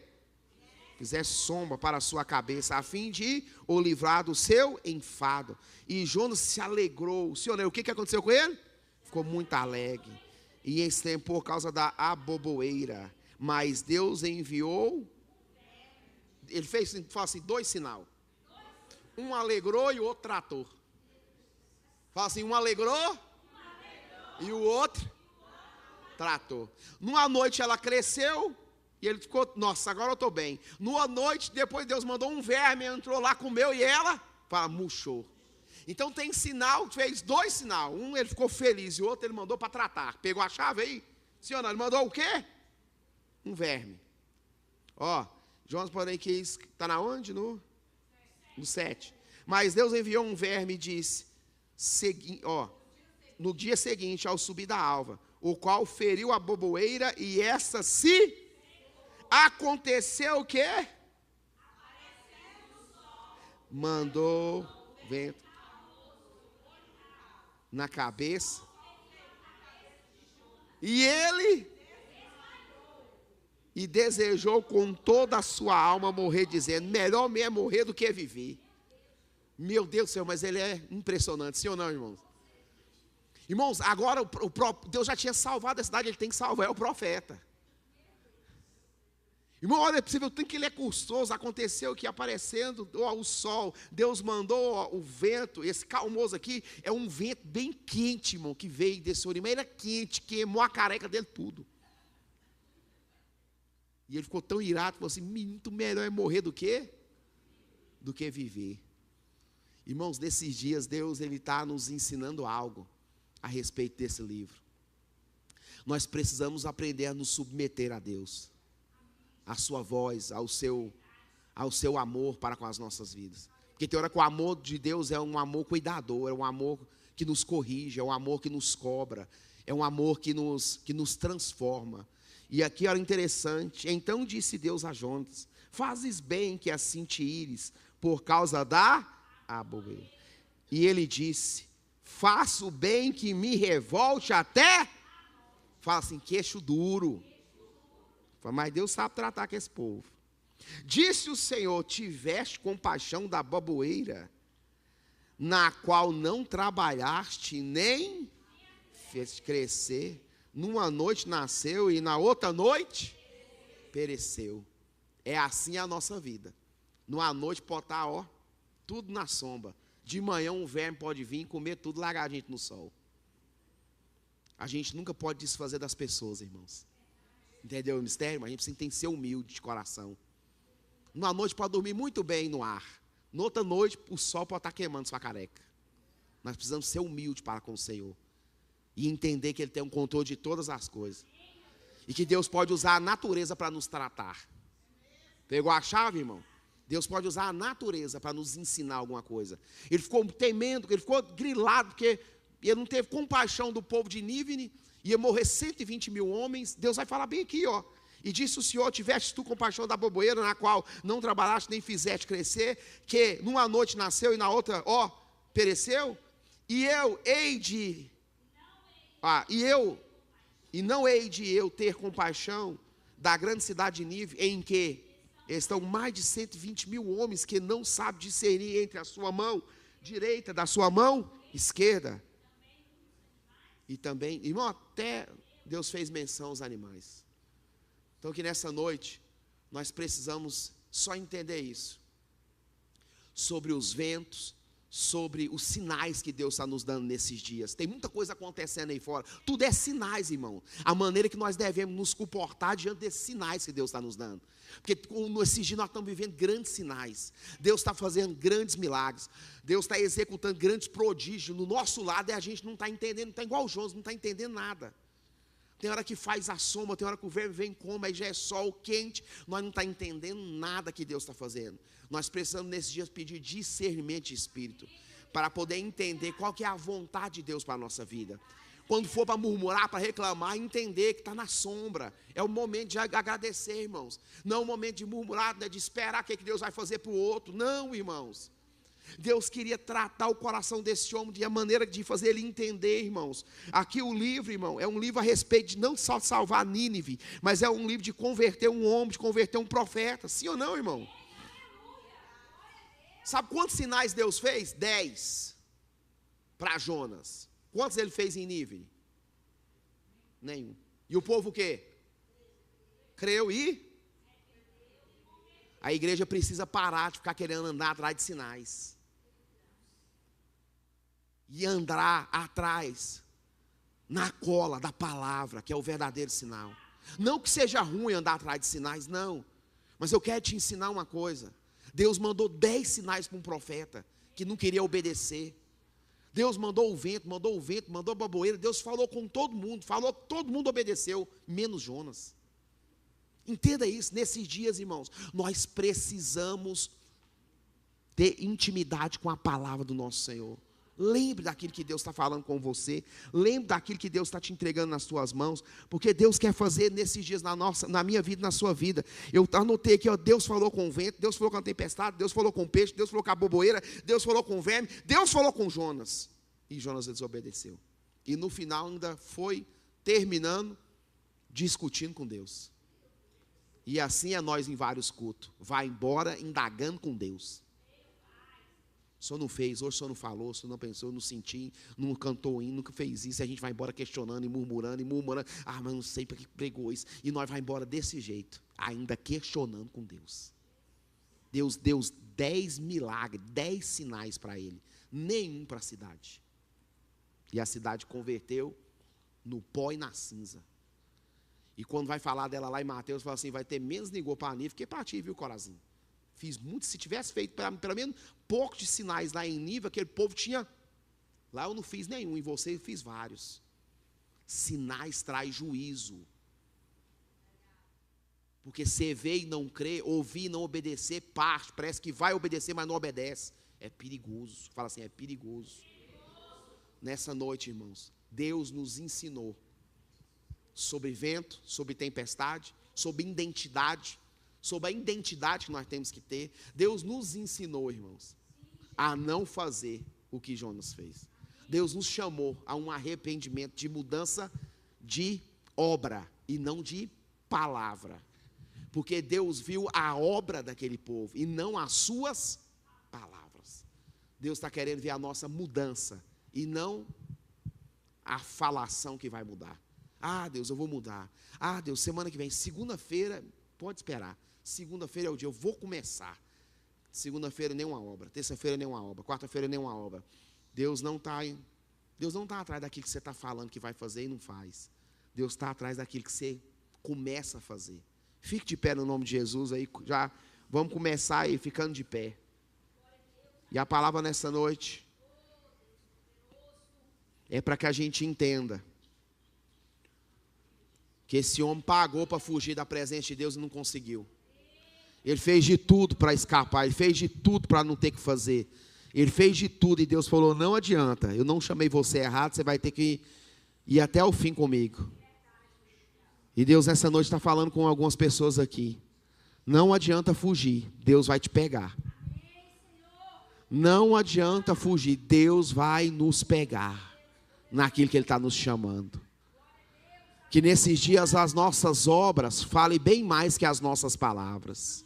Fizesse sombra para a sua cabeça, a fim de o livrar do seu enfado. E Jonas se alegrou. Senhor, o que aconteceu com ele? Ficou muito alegre. E esse tempo por causa da aboboeira. Mas Deus enviou. Ele fez assim, dois sinal. Um alegrou e o outro tratou. Fala assim, um alegrou e o outro tratou. Numa noite ela cresceu e ele ficou, nossa, agora eu estou bem. Numa noite, depois Deus mandou um verme, entrou lá, comeu e ela, murchou. Então tem sinal, fez dois sinal. Um ele ficou feliz e o outro ele mandou para tratar. Pegou a chave aí? Senhor, ele mandou o quê? Um verme. Ó, Jonas, porém, quis, está na onde? No 7. Mas Deus enviou um verme e disse, no dia seguinte, ao subir da alva, o qual feriu a boboeira e essa se... Aconteceu o quê? Mandou vento na cabeça. E ele desejou com toda a sua alma morrer, dizendo, melhor me é morrer do que viver. Meu Deus do céu, mas ele é impressionante, sim ou não, irmãos? Irmãos, agora Deus já tinha salvado a cidade, ele tem que salvar, é o profeta. Irmão, olha, é possível, tanto que ele é custoso, aconteceu que aparecendo o sol, Deus mandou o vento, esse calmoso aqui, é um vento bem quente, irmão, que veio desse Oriente, mas ele é quente, queimou a careca dele tudo. E ele ficou tão irado, falou assim, muito melhor é morrer do que viver. Irmãos, nesses dias, Deus está nos ensinando algo a respeito desse livro. Nós precisamos aprender a nos submeter a Deus. A sua voz, ao seu amor para com as nossas vidas. Porque tem hora que o amor de Deus é um amor cuidador, é um amor que nos corrige, é um amor que nos cobra, é um amor que nos transforma. E aqui era interessante, então disse Deus a Jonas, fazes bem que assim te ires, por causa da aboboeira. E ele disse, faço bem que me revolte até, fala assim, queixo duro. Mas Deus sabe tratar com esse povo. Disse o Senhor, tiveste compaixão da baboeira, na qual não trabalhaste, nem fez crescer. Numa noite nasceu e na outra noite pereceu. É assim a nossa vida. Numa noite pode estar, tudo na sombra. De manhã um verme pode vir e comer tudo, largar a gente no sol. A gente nunca pode desfazer das pessoas, irmãos. Entendeu o mistério? Mas a gente tem que ser humilde de coração. Numa noite pode dormir muito bem no ar. Noutra noite o sol pode estar queimando sua careca. Nós precisamos ser humildes para com o Senhor. E entender que Ele tem um controle de todas as coisas. E que Deus pode usar a natureza para nos tratar. Pegou a chave, irmão? Deus pode usar a natureza para nos ensinar alguma coisa. Ele ficou temendo, ele ficou grilado, porque ele não teve compaixão do povo de Nínive. Ia morrer 120 mil homens. Deus vai falar bem aqui, E disse o Senhor, tiveste tu compaixão da boboeira, na qual não trabalhaste nem fizeste crescer, que numa noite nasceu e na outra, pereceu? E não hei de eu ter compaixão da grande cidade de Nínive, em que estão mais de 120 mil homens que não sabem discernir entre a sua mão direita da sua mão esquerda. E também, irmão, até Deus fez menção aos animais. Então que nessa noite, nós precisamos só entender isso. sobre os ventos, sobre os sinais que Deus está nos dando nesses dias. Tem muita coisa acontecendo aí fora. Tudo é sinais, irmão. A maneira que nós devemos nos comportar diante desses sinais que Deus está nos dando. Porque nesses dias nós estamos vivendo grandes sinais. Deus está fazendo grandes milagres. Deus está executando grandes prodígios. No nosso lado a gente não está entendendo, não está igual o Jonas, não está entendendo nada. Tem hora que faz a sombra, tem hora que o verbo vem como, aí já é sol quente. Nós não estamos entendendo nada que Deus está fazendo. Nós precisamos nesses dias pedir discernimento de espírito, para poder entender qual que é a vontade de Deus para a nossa vida. Quando for para murmurar, para reclamar, entender que está na sombra. É o momento de agradecer, irmãos. Não é o momento de murmurar, de esperar o que Deus vai fazer para o outro. Não, irmãos. Deus queria tratar o coração desse homem de a maneira de fazer ele entender, irmãos. Aqui o livro, irmão, é um livro a respeito de não só salvar Nínive, mas é um livro de converter um homem, de converter um profeta. Sim ou não, irmão? Sabe quantos sinais Deus fez? 10 para Jonas. Quantos ele fez em Nínive? Nenhum. E o povo o quê? Creu e? A igreja precisa parar de ficar querendo andar atrás de sinais. E andar atrás, na cola da palavra, que é o verdadeiro sinal. Não que seja ruim andar atrás de sinais, não. Mas eu quero te ensinar uma coisa. Deus mandou 10 sinais para um profeta que não queria obedecer. Deus mandou o vento, mandou a baboeira. Deus falou com todo mundo, todo mundo obedeceu, menos Jonas. Entenda isso, nesses dias, irmãos, nós precisamos ter intimidade com a palavra do nosso Senhor. Lembre daquilo que Deus está falando com você. Lembre daquilo que Deus está te entregando nas suas mãos. Porque Deus quer fazer nesses dias na minha vida e na sua vida. Eu anotei aqui, ó, Deus falou com o vento, Deus falou com a tempestade, Deus falou com o peixe, Deus falou com a boboeira, Deus falou com o verme, Deus falou com Jonas. E Jonas desobedeceu. E no final ainda foi terminando discutindo com Deus. E assim é nós em vários cultos. Vai embora indagando com Deus. O senhor não fez, hoje o senhor não falou, o senhor não pensou, não sentiu, não cantou hino, nunca fez isso. E a gente vai embora questionando e murmurando. Ah, mas não sei para que pregou isso. E nós vai embora desse jeito, ainda questionando com Deus. Deus deu 10 milagres, 10 sinais para ele. Nenhum para a cidade. E a cidade converteu no pó e na cinza. E quando vai falar dela lá em Mateus, fala assim, vai ter menos ligou para Nínive que para ti, viu, Corazim? Fiz muito, se tivesse feito pelo menos poucos de sinais lá em Nínive, aquele povo tinha, lá eu não fiz nenhum, em você eu fiz vários. Sinais traz juízo. Porque você vê e não crê, ouvir e não obedecer, parece que vai obedecer, mas não obedece. É perigoso, fala assim, é perigoso. Nessa noite, irmãos, Deus nos ensinou sobre vento, sobre tempestade, sobre identidade, sobre a identidade que nós temos que ter. Deus nos ensinou, irmãos, a não fazer o que Jonas fez. Deus nos chamou a um arrependimento de mudança de obra e não de palavra. Porque Deus viu a obra daquele povo e não as suas palavras. Deus está querendo ver a nossa mudança e não a falação que vai mudar. Ah, Deus, eu vou mudar. Ah, Deus, semana que vem, segunda-feira, pode esperar. Segunda-feira é o dia, eu vou começar. Segunda-feira, nenhuma obra. Terça-feira, nenhuma obra. Quarta-feira, nenhuma obra. Deus não está atrás daquilo que você está falando que vai fazer e não faz. Deus está atrás daquilo que você começa a fazer. Fique de pé no nome de Jesus aí, já vamos começar aí, ficando de pé. E a palavra nessa noite é para que a gente entenda que esse homem pagou para fugir da presença de Deus e não conseguiu. Ele fez de tudo para escapar, ele fez de tudo para não ter que fazer. Ele fez de tudo e Deus falou, não adianta, eu não chamei você errado, você vai ter que ir até o fim comigo. E Deus nessa noite está falando com algumas pessoas aqui. Não adianta fugir, Deus vai te pegar. Não adianta fugir, Deus vai nos pegar naquilo que Ele está nos chamando. Que nesses dias as nossas obras falem bem mais que as nossas palavras.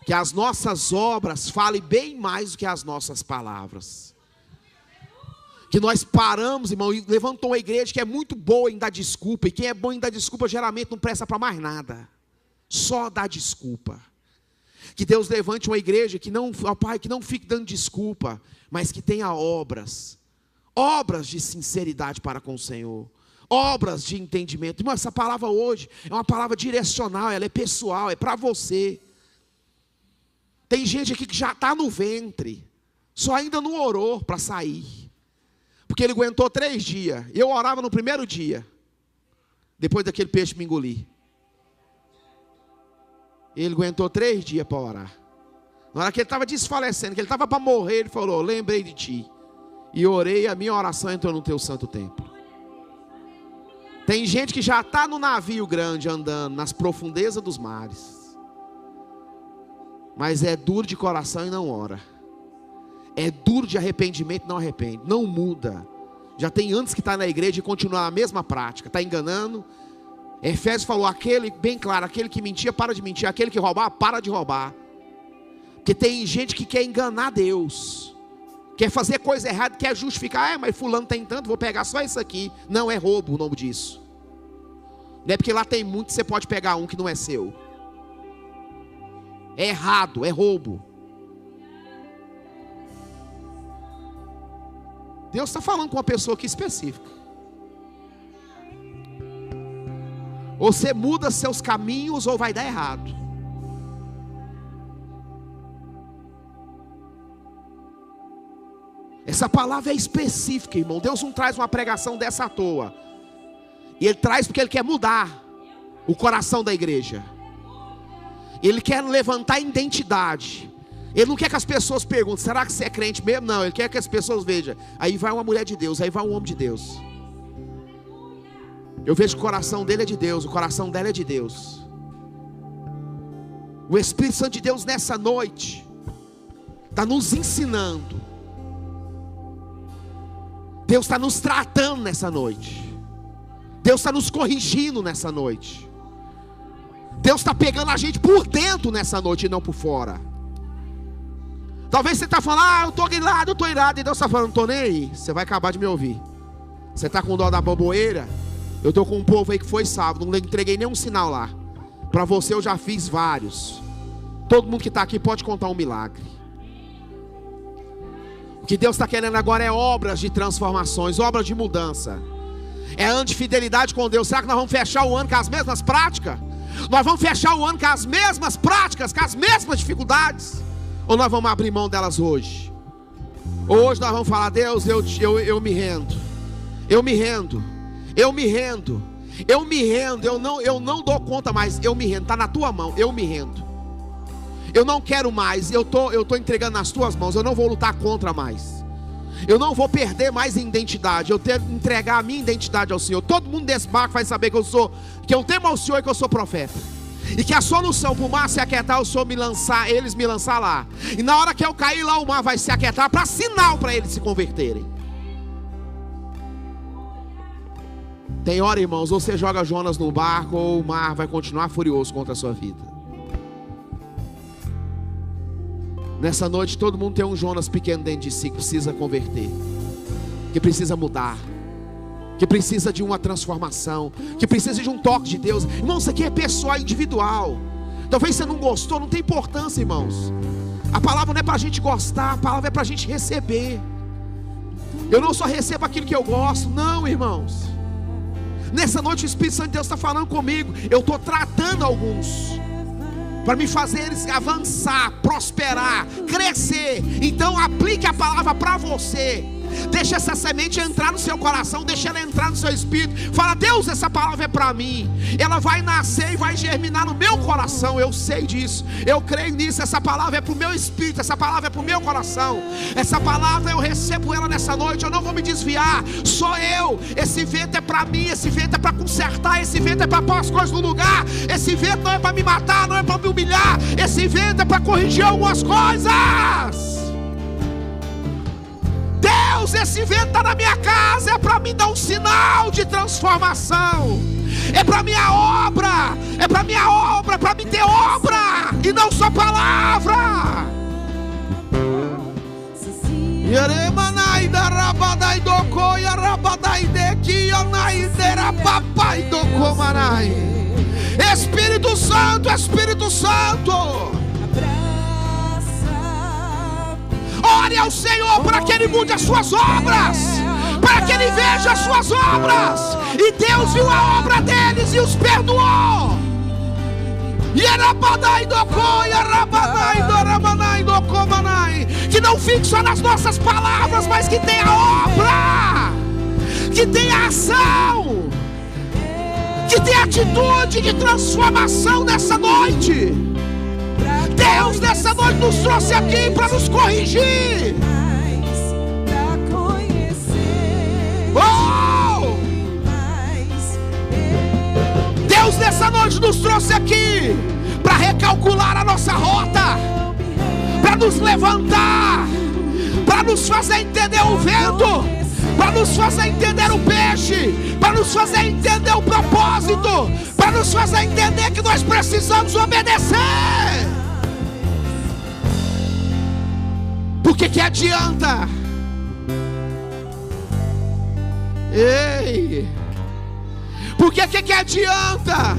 Que as nossas obras falem bem mais do que as nossas palavras. Que nós paramos, irmão, e levantou uma igreja que é muito boa em dar desculpa. E quem é bom em dar desculpa geralmente não presta para mais nada. Só dá desculpa. Que Deus levante uma igreja que não, ó Pai, que não fique dando desculpa, mas que tenha obras de sinceridade para com o Senhor, obras de entendimento. Irmão, essa palavra hoje é uma palavra direcional, ela é pessoal, é para você. Tem gente aqui que já está no ventre, só ainda não orou para sair, porque ele aguentou 3 dias, eu orava no primeiro dia, depois daquele peixe me engolir. Ele aguentou 3 dias para orar. Na hora que ele estava desfalecendo, que ele estava para morrer, ele falou: lembrei de ti, e orei, a minha oração entrou no teu santo templo. Tem gente que já está no navio grande, andando nas profundezas dos mares, mas é duro de coração e não ora, é duro de arrependimento e não arrepende, não muda. Já tem anos que está na igreja e continua a mesma prática, está enganando. Efésios falou, aquele, bem claro, aquele que mentia, para de mentir, aquele que roubava, para de roubar. Porque tem gente que quer enganar Deus, quer fazer coisa errada, quer justificar, mas fulano tem tanto, vou pegar só isso aqui. Não, é roubo o nome disso. Não é porque lá tem muito, você pode pegar um que não é seu. É errado, é roubo. Deus está falando com uma pessoa aqui específica. Ou você muda seus caminhos ou vai dar errado. Essa palavra é específica, irmão. Deus não traz uma pregação dessa à toa. E Ele traz porque Ele quer mudar o coração da igreja. Ele quer levantar identidade. Ele não quer que as pessoas perguntem, será que você é crente mesmo? Não, Ele quer que as pessoas vejam. Aí vai uma mulher de Deus, aí vai um homem de Deus. Eu vejo que o coração dele é de Deus, o coração dela é de Deus. O Espírito Santo de Deus nessa noite está nos ensinando. Deus está nos tratando nessa noite. Deus está nos corrigindo nessa noite. Deus está pegando a gente por dentro nessa noite e não por fora. Talvez você está falando, eu estou irado, e Deus está falando, não estou nem aí. Você vai acabar de me ouvir. Você está com dó da boboeira? Eu estou com um povo aí que foi salvo, não entreguei nenhum sinal lá. Para você eu já fiz vários. Todo mundo que está aqui pode contar um milagre. O que Deus está querendo agora é obras de transformações, obras de mudança. É ano de fidelidade com Deus. Será que nós vamos fechar o ano com as mesmas práticas? Nós vamos fechar o ano com as mesmas práticas, com as mesmas dificuldades? Ou nós vamos abrir mão delas hoje? Hoje nós vamos falar, Deus, eu me rendo. Eu me rendo. Eu me rendo. Eu me rendo. Eu não dou conta mais. Eu me rendo. Está na tua mão. Eu me rendo. Eu não quero mais. Eu tô entregando nas tuas mãos. Eu não vou lutar contra mais. Eu não vou perder mais identidade. Eu tenho que entregar a minha identidade ao Senhor. Todo mundo desse barco vai saber que eu temo ao Senhor e que eu sou profeta. E que a solução para o mar se aquietar, o Senhor eles me lançar lá. E na hora que eu cair lá, o mar vai se aquietar para sinal para eles se converterem. Tem hora, irmãos, ou você joga Jonas no barco, ou o mar vai continuar furioso contra a sua vida. Nessa noite todo mundo tem um Jonas pequeno dentro de si que precisa converter, que precisa mudar, que precisa de uma transformação, que precisa de um toque de Deus. Irmãos, isso aqui é pessoal, individual. Talvez você não gostou, não tem importância, irmãos. A palavra não é para a gente gostar, a palavra é para a gente receber. Eu não só recebo aquilo que eu gosto, não, irmãos. Nessa noite o Espírito Santo de Deus está falando comigo. Eu estou tratando alguns para me fazer eles avançar, prosperar, crescer. Então aplique a palavra para você. Deixa essa semente entrar no seu coração, deixa ela entrar no seu espírito. Fala, Deus, essa palavra é para mim. Ela vai nascer e vai germinar no meu coração. Eu sei disso, eu creio nisso. Essa palavra é para o meu espírito, essa palavra é para o meu coração. Essa palavra eu recebo ela nessa noite. Eu não vou me desviar, sou eu. Esse vento é para mim, esse vento é para consertar, esse vento é para pôr as coisas no lugar. Esse vento não é para me matar, não é para me humilhar. Esse vento é para corrigir algumas coisas. Deus, esse vento está na minha casa, é para me dar um sinal de transformação, é para minha obra, é para minha obra, para me ter obra e não só palavra. Espírito Santo, Espírito Santo, Ore ao Senhor para que Ele mude as suas obras, para que Ele veja as suas obras. E Deus viu a obra deles e os perdoou. Que não fique só nas nossas palavras, mas que tenha obra, que tenha ação, que tenha atitude de transformação nessa noite. Deus nessa noite nos trouxe aqui para nos corrigir. Oh! Deus nessa noite nos trouxe aqui para recalcular a nossa rota, para nos levantar, para nos fazer entender o vento, para nos fazer entender o peixe, para nos fazer entender o propósito, para nos fazer entender que nós precisamos obedecer. Porque que adianta? Ei! Porque que adianta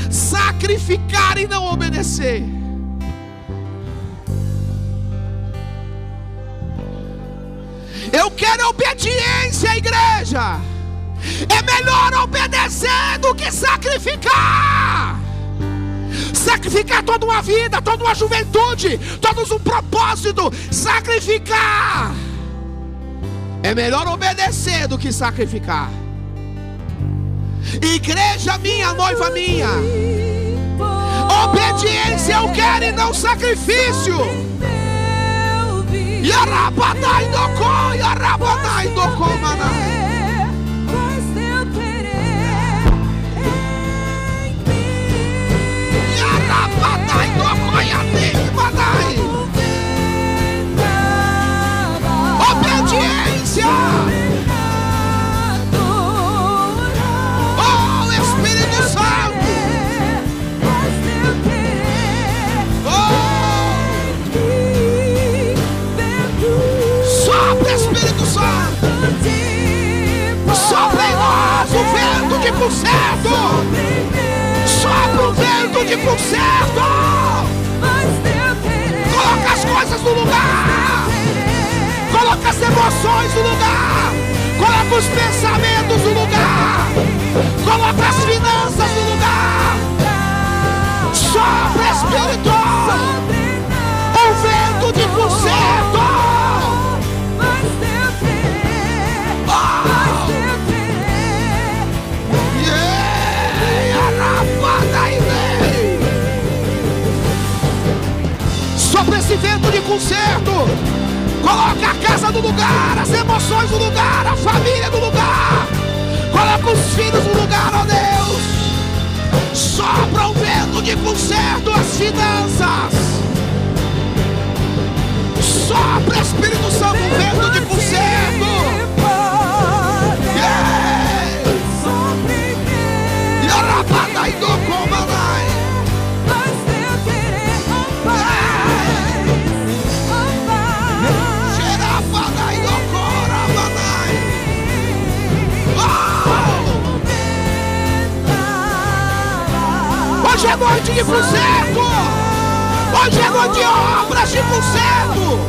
sacrificar e não obedecer? Eu quero obediência, igreja. É melhor obedecer do que sacrificar. Sacrificar toda uma vida, toda uma juventude, todo um propósito. Sacrificar. É melhor obedecer do que sacrificar. Igreja minha, noiva minha, obediência eu quero e não sacrifício. Yarabadai doko, yarabadai doko manai. Yarabadai doko yati manai. Obediência. Oh, Espírito Santo. Sopra, Espírito Santo. Sopra em nós o vento de conserto. Sopra o vento de conserto. Coloca as coisas no lugar. Coloca as emoções no lugar. Coloca os pensamentos no lugar. Coloca as finanças no lugar. Sopra, Espírito. O vento de conserto. Sopra esse vento de conserto. Coloca a casa no lugar, as emoções no lugar, a família no lugar. Coloca os filhos no lugar, ó Deus. Sopra o vento de conserto, as finanças. Sopra, Espírito Santo, o vento de conserto. Yarabadai doko manai. Hoje é noite de conserto. Hoje é noite de obras de conserto.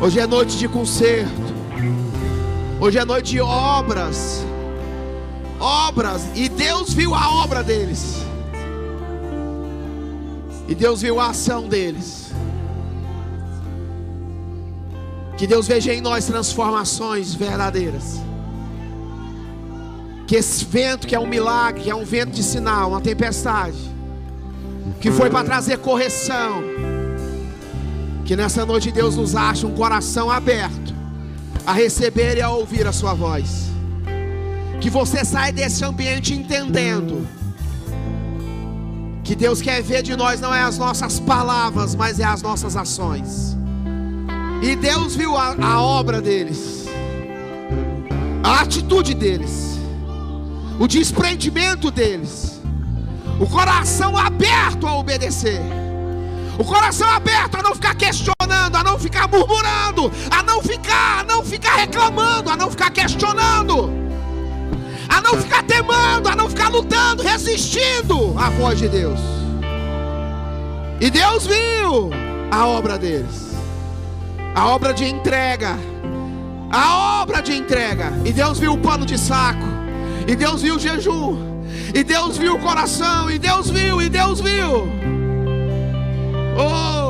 Hoje é noite de conserto. Hoje é noite de obras. Obras. E Deus viu a obra deles. E Deus viu a ação deles. Que Deus veja em nós transformações verdadeiras. Que esse vento que é um milagre, que é um vento de sinal, uma tempestade, que foi para trazer correção, que nessa noite Deus nos ache um coração aberto a receber e a ouvir a sua voz. Que você saia desse ambiente entendendo que Deus quer ver de nós não é as nossas palavras, mas é as nossas ações. E Deus viu a obra deles, a atitude deles, o desprendimento deles, o coração aberto a obedecer, o coração aberto a não ficar questionando, a não ficar murmurando, a não ficar ficar reclamando, a não ficar questionando, a não ficar temendo, a não ficar lutando, resistindo à voz de Deus. E Deus viu a obra deles, a obra de entrega, a obra de entrega. E Deus viu o pano de saco, e Deus viu o jejum, e Deus viu o coração, e Deus viu, e Deus viu. Oh!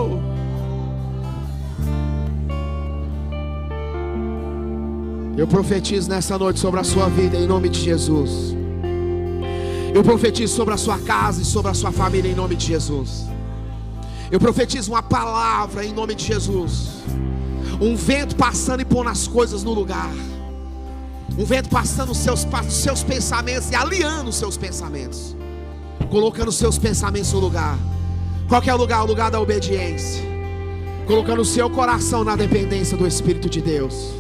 Eu profetizo nessa noite sobre a sua vida em nome de Jesus. Eu profetizo sobre a sua casa e sobre a sua família em nome de Jesus. Eu profetizo uma palavra em nome de Jesus. Um vento passando e pondo as coisas no lugar. Um vento passando os seus pensamentos e alinhando os seus pensamentos, colocando os seus pensamentos no lugar. Qual que é o lugar? O lugar da obediência. Colocando o seu coração na dependência do Espírito de Deus.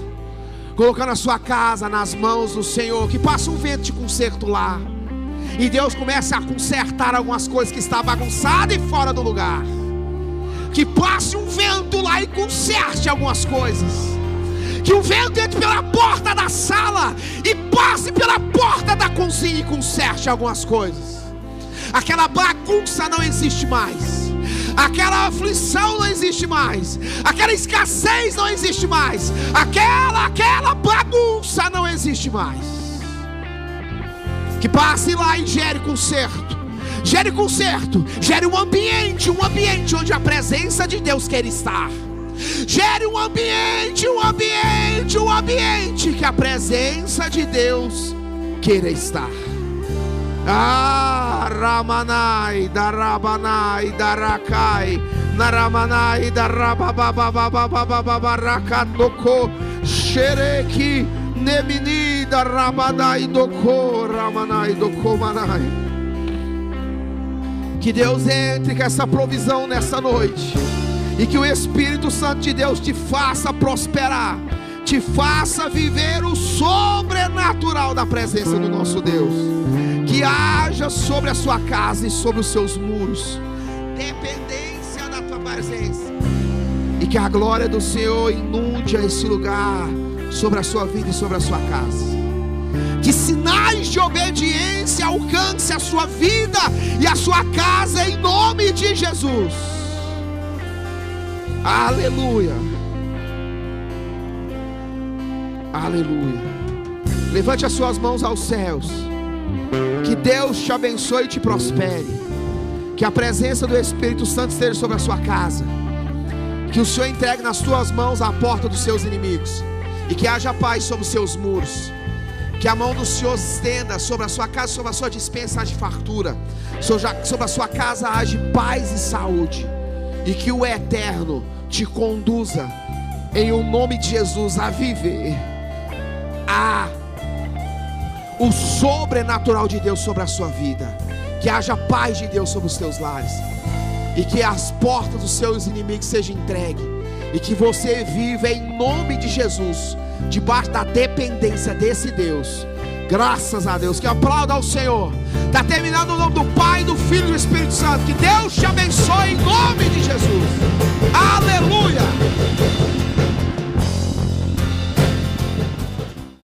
Colocando a sua casa nas mãos do Senhor. Que passa um vento de conserto lá, e Deus começa a consertar algumas coisas que estão bagunçadas e fora do lugar. Que passe um vento lá e conserte algumas coisas. Que o vento entre pela porta da sala e passe pela porta da cozinha e conserte algumas coisas. Aquela bagunça não existe mais. Aquela aflição não existe mais. Aquela escassez não existe mais. Aquela bagunça não existe mais. Que passe lá e gere conserto. Gere conserto. Gere um ambiente onde a presença de Deus quer estar. Gere um ambiente que a presença de Deus queira estar. Ah, Ramanai, Darabanai, Darakai, Naramanai, Darababababababababarakatoko, Xereki, Nemini, Darabadai, Doko, Ramanai, Doko, Manai. Que Deus entre com essa provisão nessa noite, e que o Espírito Santo de Deus te faça prosperar, te faça viver o sobrenatural da presença do nosso Deus. Que haja sobre a sua casa e sobre os seus muros dependência da tua presença, e que a glória do Senhor inunde esse lugar sobre a sua vida e sobre a sua casa. Que sinais de obediência alcance a sua vida e a sua casa em nome de Jesus. Aleluia. Aleluia. Levante as suas mãos aos céus. Que Deus te abençoe e te prospere. Que a presença do Espírito Santo esteja sobre a sua casa. Que o Senhor entregue nas suas mãos a porta dos seus inimigos, e que haja paz sobre os seus muros. Que a mão do Senhor se estenda sobre a sua casa, sobre a sua despensa haja fartura, sobre a sua casa haja paz e saúde. E que o Eterno te conduza em o nome de Jesus a viver o sobrenatural de Deus sobre a sua vida. Que haja paz de Deus sobre os teus lares, e que as portas dos seus inimigos sejam entregues, e que você viva em nome de Jesus, debaixo da dependência desse Deus. Graças a Deus. Que aplauda ao Senhor. Está terminando o nome do Pai, do Filho e do Espírito Santo. Que Deus te abençoe em nome de Jesus. Aleluia.